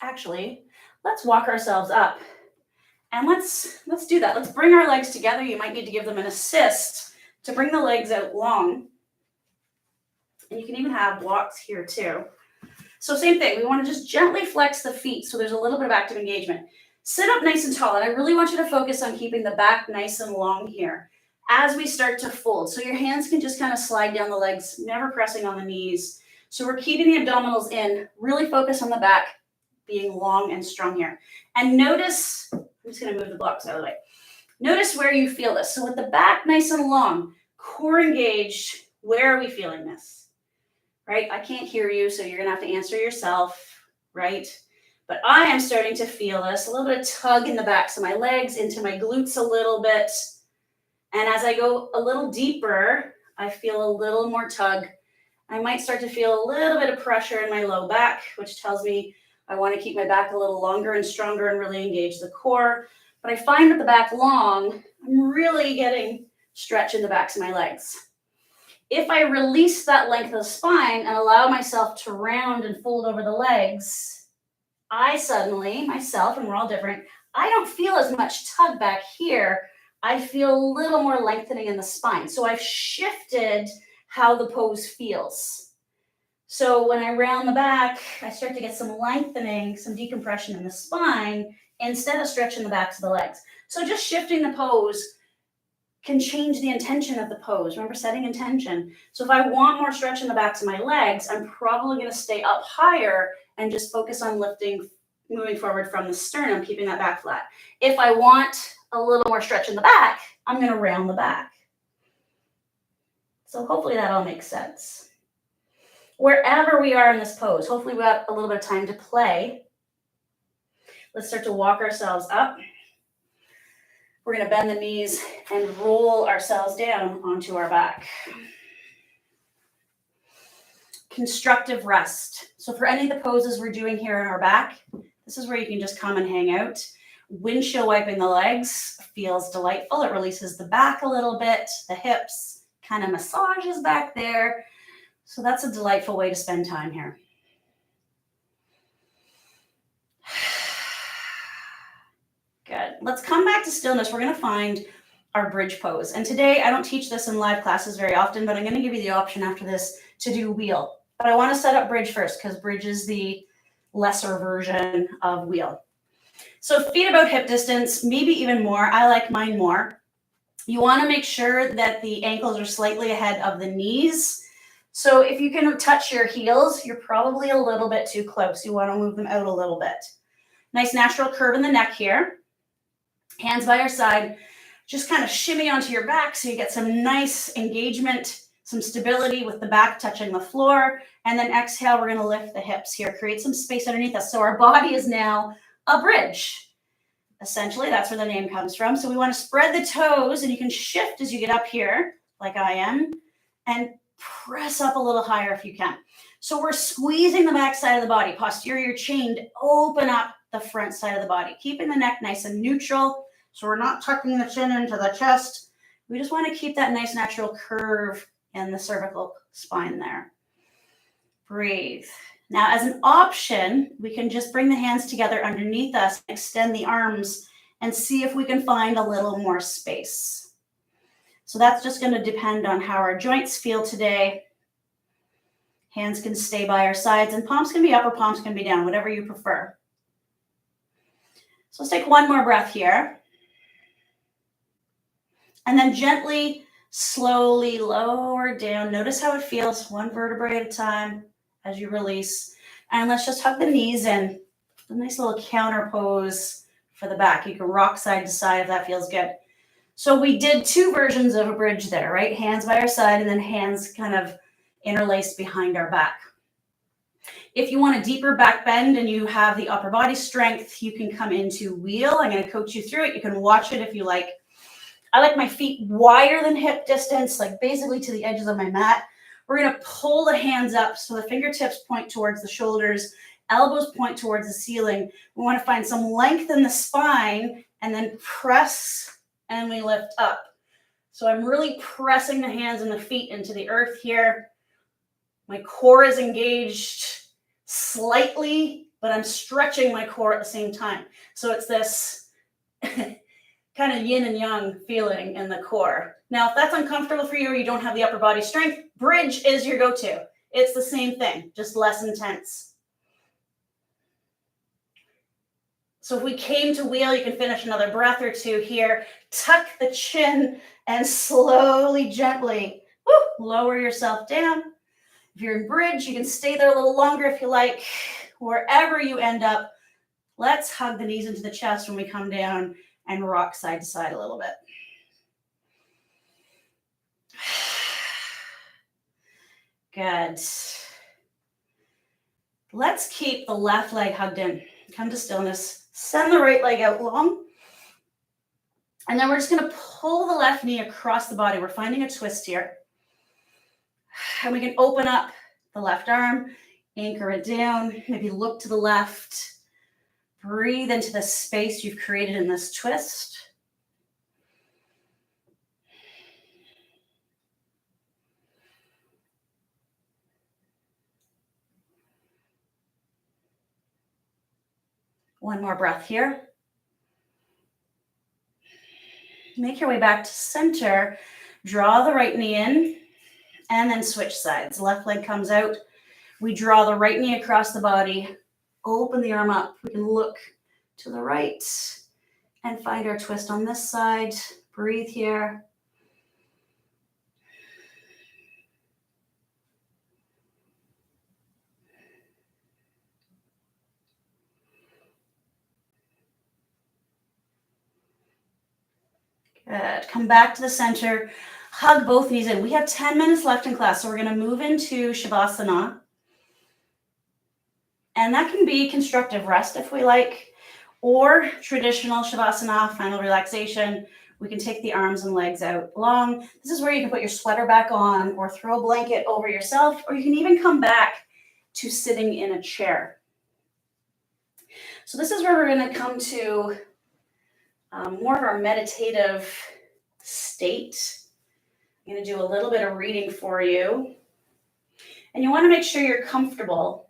Actually, let's walk ourselves up. And let's do that. Let's bring our legs together. You might need to give them an assist to bring the legs out long. And you can even have blocks here too. So same thing, we want to just gently flex the feet so there's a little bit of active engagement. Sit up nice and tall, and I really want you to focus on keeping the back nice and long here as we start to fold. So your hands can just kind of slide down the legs, never pressing on the knees. So we're keeping the abdominals in, really focus on the back being long and strong here. And notice, I'm just going to move the blocks out of the way. Notice where you feel this. So with the back nice and long, core engaged, where are we feeling this? Right? I can't hear you, so you're going to have to answer yourself, right? But I am starting to feel this, a little bit of tug in the backs of my legs, into my glutes a little bit. And as I go a little deeper, I feel a little more tug. I might start to feel a little bit of pressure in my low back, which tells me I want to keep my back a little longer and stronger and really engage the core. But I find with the back long, I'm really getting stretch in the backs of my legs. If I release that length of the spine and allow myself to round and fold over the legs, I suddenly, myself, and we're all different, I don't feel as much tug back here. I feel a little more lengthening in the spine. So I've shifted how the pose feels. So when I round the back, I start to get some lengthening, some decompression in the spine instead of stretching the backs of the legs. So just shifting the pose can change the intention of the pose. Remember, setting intention. So if I want more stretch in the backs of my legs, I'm probably going to stay up higher and just focus on lifting, moving forward from the sternum, keeping that back flat. If I want a little more stretch in the back, I'm going to round the back. So hopefully that all makes sense. Wherever we are in this pose, hopefully we have a little bit of time to play. Let's start to walk ourselves up. We're going to bend the knees and roll ourselves down onto our back. Constructive rest. So for any of the poses we're doing here in our back, this is where you can just come and hang out. Windshield wiping the legs feels delightful. It releases the back a little bit, the hips, kind of massages back there. So that's a delightful way to spend time here. Good. Let's come back to stillness. We're going to find our bridge pose. And today, I don't teach this in live classes very often, but I'm going to give you the option after this to do wheel. But I want to set up bridge first because bridge is the lesser version of wheel. So feet about hip distance, maybe even more. I like mine more. You want to make sure that the ankles are slightly ahead of the knees. So if you can touch your heels, you're probably a little bit too close. You want to move them out a little bit. Nice natural curve in the neck here. Hands by your side, just kind of shimmy onto your back so you get some nice engagement, some stability with the back touching the floor. And then exhale, we're going to lift the hips here, create some space underneath us. So our body is now a bridge. Essentially, that's where the name comes from. So we want to spread the toes, and you can shift as you get up here, like I am, and press up a little higher if you can. So we're squeezing the back side of the body, posterior chain, to open up the front side of the body, keeping the neck nice and neutral. So we're not tucking the chin into the chest. We just want to keep that nice natural curve in the cervical spine there. Breathe. Now, as an option, we can just bring the hands together underneath us, extend the arms, and see if we can find a little more space. So that's just going to depend on how our joints feel today. Hands can stay by our sides, and palms can be up or palms can be down, whatever you prefer. So let's take one more breath here. And then gently, slowly lower down. Notice how it feels, one vertebrae at a time as you release. And let's just hug the knees in. A nice little counter pose for the back. You can rock side to side if that feels good. So we did two versions of a bridge there, right? Hands by our side and then hands kind of interlaced behind our back. If you want a deeper back bend and you have the upper body strength, you can come into wheel. I'm going to coach you through it. You can watch it if you like. I like my feet wider than hip distance, like basically to the edges of my mat. We're going to pull the hands up so the fingertips point towards the shoulders, elbows point towards the ceiling. We want to find some length in the spine and then press and we lift up. So I'm really pressing the hands and the feet into the earth here. My core is engaged slightly, but I'm stretching my core at the same time. So it's this kind of yin and yang feeling in the core. Now, if that's uncomfortable for you or you don't have the upper body strength, bridge is your go-to. It's the same thing, just less intense. So if we came to wheel, you can finish another breath or two here. Tuck the chin and slowly, gently lower yourself down. If you're in bridge, you can stay there a little longer if you like. Wherever you end up, let's hug the knees into the chest when we come down and rock side to side a little bit. Good. Let's keep the left leg hugged in. Come to stillness. Send the right leg out long. And then we're just going to pull the left knee across the body. We're finding a twist here. And we can open up the left arm, anchor it down, maybe look to the left. Breathe into the space you've created in this twist. One more breath here. Make your way back to center. Draw the right knee in and then switch sides. Left leg comes out. We draw the right knee across the body. Open the arm up. We can look to the right and find our twist on this side. Breathe here. Good. Come back to the center. Hug both knees in. We have 10 minutes left in class, so we're going to move into Shavasana. And that can be constructive rest if we like, or traditional Shavasana, final relaxation. We can take the arms and legs out long. This is where you can put your sweater back on or throw a blanket over yourself, or you can even come back to sitting in a chair. So this is where we're going to come to more of our meditative state. I'm going to do a little bit of reading for you. And you want to make sure you're comfortable.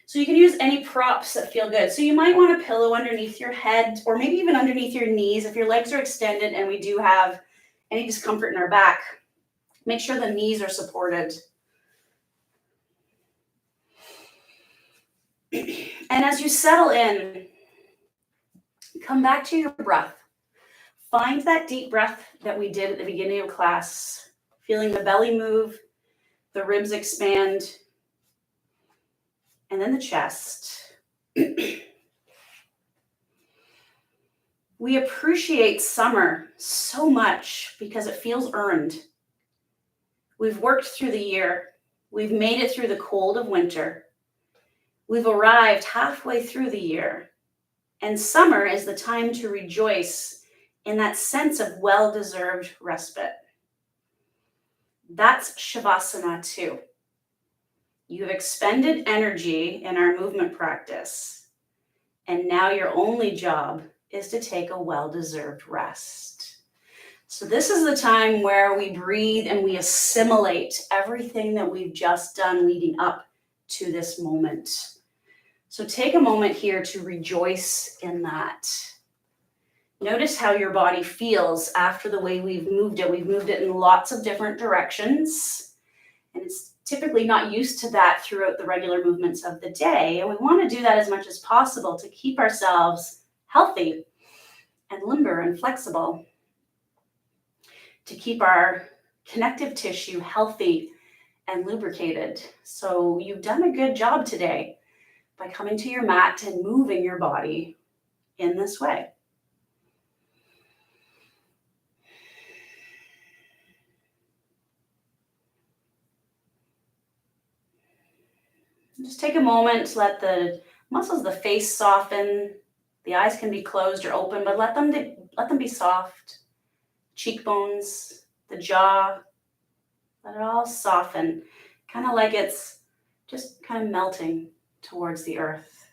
So you can use any props that feel good. So you might want a pillow underneath your head or maybe even underneath your knees if your legs are extended and we do have any discomfort in our back. Make sure the knees are supported. And as you settle in, come back to your breath. Find that deep breath that we did at the beginning of class, feeling the belly move, the ribs expand, and then the chest. We appreciate summer so much because it feels earned. We've worked through the year. We've made it through the cold of winter. We've arrived halfway through the year. And summer is the time to rejoice in that sense of well-deserved respite. That's Shavasana too. You have expended energy in our movement practice, and now your only job is to take a well-deserved rest. So this is the time where we breathe and we assimilate everything that we've just done leading up to this moment. So take a moment here to rejoice in that. Notice how your body feels after the way we've moved it. We've moved it in lots of different directions, and it's typically not used to that throughout the regular movements of the day. And we want to do that as much as possible to keep ourselves healthy and limber and flexible, to keep our connective tissue healthy and lubricated. So you've done a good job today by coming to your mat and moving your body in this way. Just take a moment to let the muscles of the face soften. The eyes can be closed or open, but let them be soft. Cheekbones, the jaw, let it all soften, kind of like it's just kind of melting towards the earth.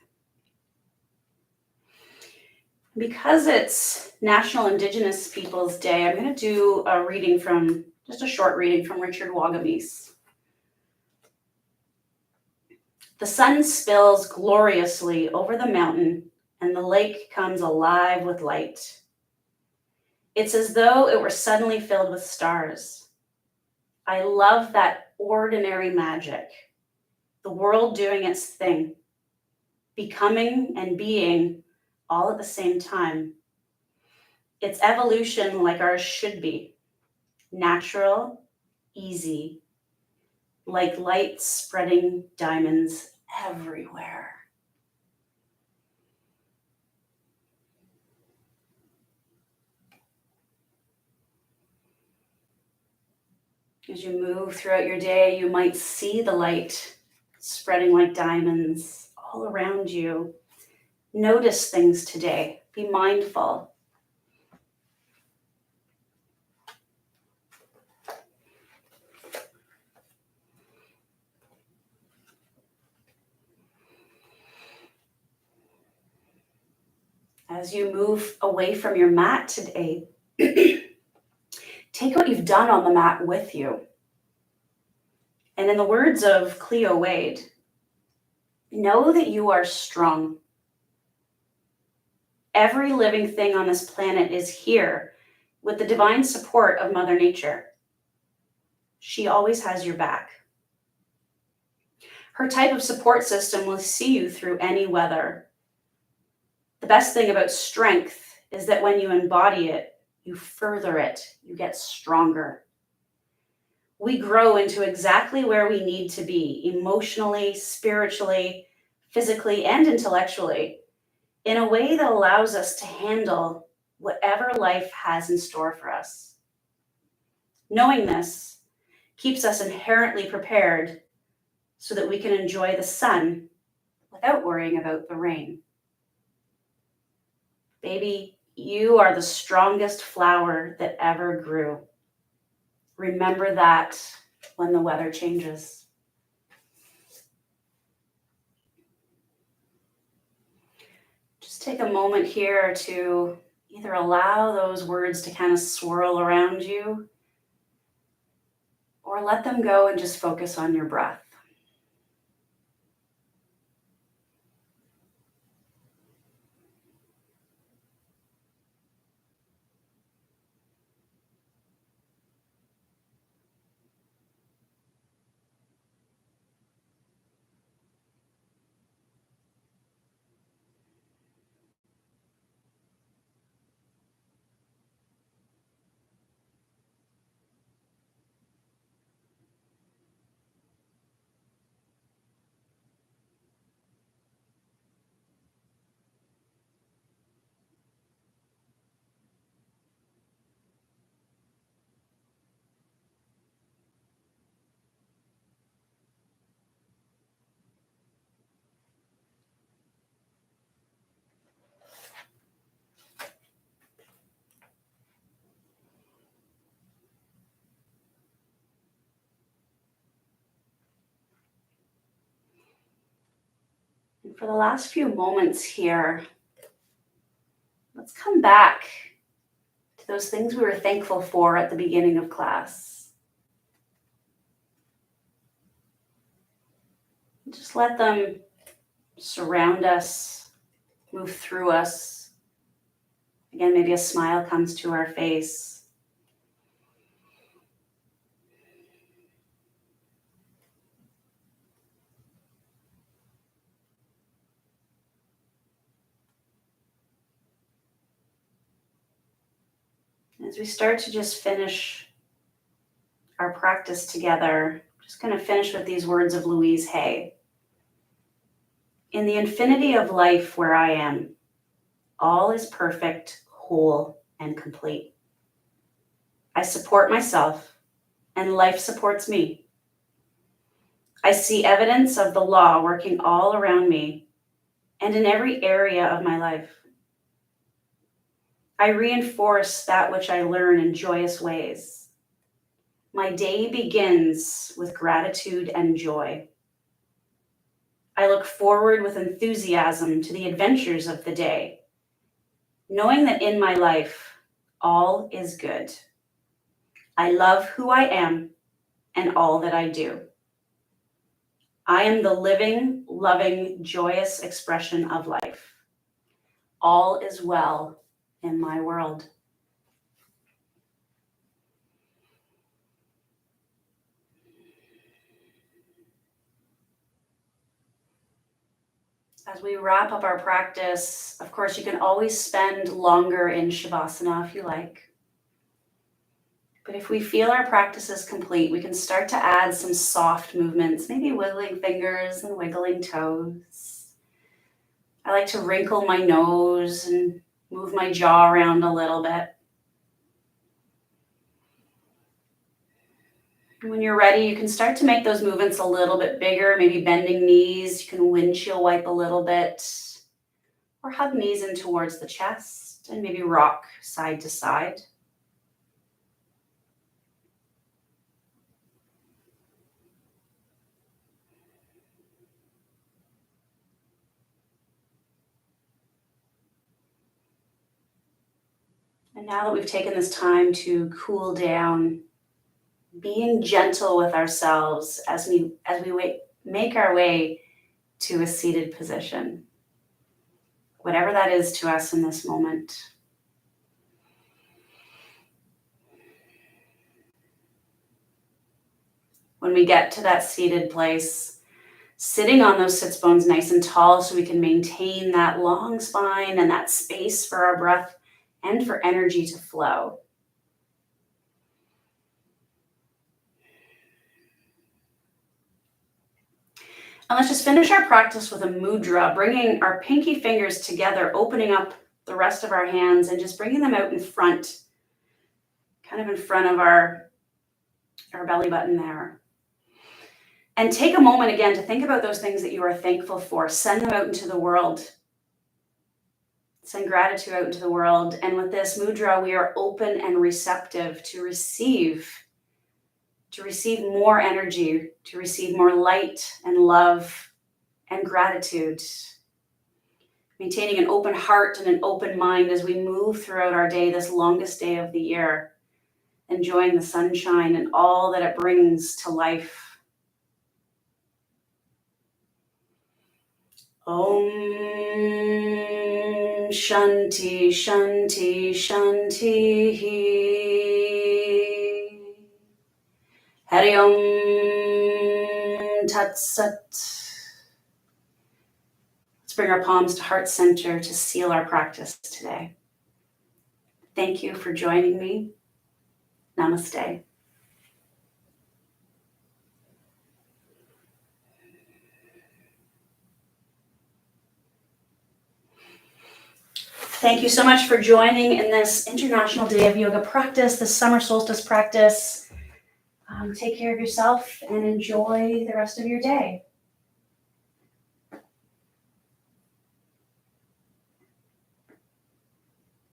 Because it's National Indigenous Peoples Day, I'm going to do just a short reading from Richard Wagamese. The sun spills gloriously over the mountain, and the lake comes alive with light. It's as though it were suddenly filled with stars. I love that ordinary magic, the world doing its thing, becoming and being all at the same time. It's evolution like ours should be. Natural, easy, like light spreading diamonds everywhere. As you move throughout your day, you might see the light spreading like diamonds all around you. Notice things today. Be mindful. As you move away from your mat today, take what you've done on the mat with you. And in the words of Cleo Wade, know that you are strong. Every living thing on this planet is here with the divine support of Mother Nature. She always has your back. Her type of support system will see you through any weather. The best thing about strength is that when you embody it, you further it, you get stronger. We grow into exactly where we need to be emotionally, spiritually, physically, and intellectually in a way that allows us to handle whatever life has in store for us. Knowing this keeps us inherently prepared so that we can enjoy the sun without worrying about the rain. Baby, you are the strongest flower that ever grew. Remember that when the weather changes. Just take a moment here to either allow those words to kind of swirl around you or let them go and just focus on your breath. And for the last few moments here, let's come back to those things we were thankful for at the beginning of class. Just let them surround us, move through us. Again, maybe a smile comes to our face. As we start to just finish our practice together, I'm just going to finish with these words of Louise Hay. In the infinity of life where I am, all is perfect, whole, and complete. I support myself, and life supports me. I see evidence of the law working all around me and in every area of my life. I reinforce that which I learn in joyous ways. My day begins with gratitude and joy. I look forward with enthusiasm to the adventures of the day, knowing that in my life, all is good. I love who I am and all that I do. I am the living, loving, joyous expression of life. All is well in my world. As we wrap up our practice, of course, you can always spend longer in Shavasana if you like. But if we feel our practice is complete, we can start to add some soft movements, maybe wiggling fingers and wiggling toes. I like to wrinkle my nose and move my jaw around a little bit. When you're ready, you can start to make those movements a little bit bigger, maybe bending knees. You can windshield wipe a little bit, or hug knees in towards the chest and maybe rock side to side. And now that we've taken this time to cool down, being gentle with ourselves as we make our way to a seated position, whatever that is to us in this moment. When we get to that seated place, sitting on those sits bones nice and tall so we can maintain that long spine and that space for our breath and for energy to flow. And let's just finish our practice with a mudra, bringing our pinky fingers together, opening up the rest of our hands and just bringing them out in front, kind of in front of our belly button there. And take a moment again to think about those things that you are thankful for. Send them out into the world. Send gratitude out into the world. And with this mudra, we are open and receptive to receive more energy, to receive more light and love and gratitude. Maintaining an open heart and an open mind as we move throughout our day, this longest day of the year, enjoying the sunshine and all that it brings to life. Om Shanti Shanti Shanti Hari Om Tat Sat. Let's bring our palms to heart center to seal our practice today. Thank you for joining me. Namaste. Thank you so much for joining in this International Day of Yoga practice, this Summer Solstice practice. Take care of yourself and enjoy the rest of your day.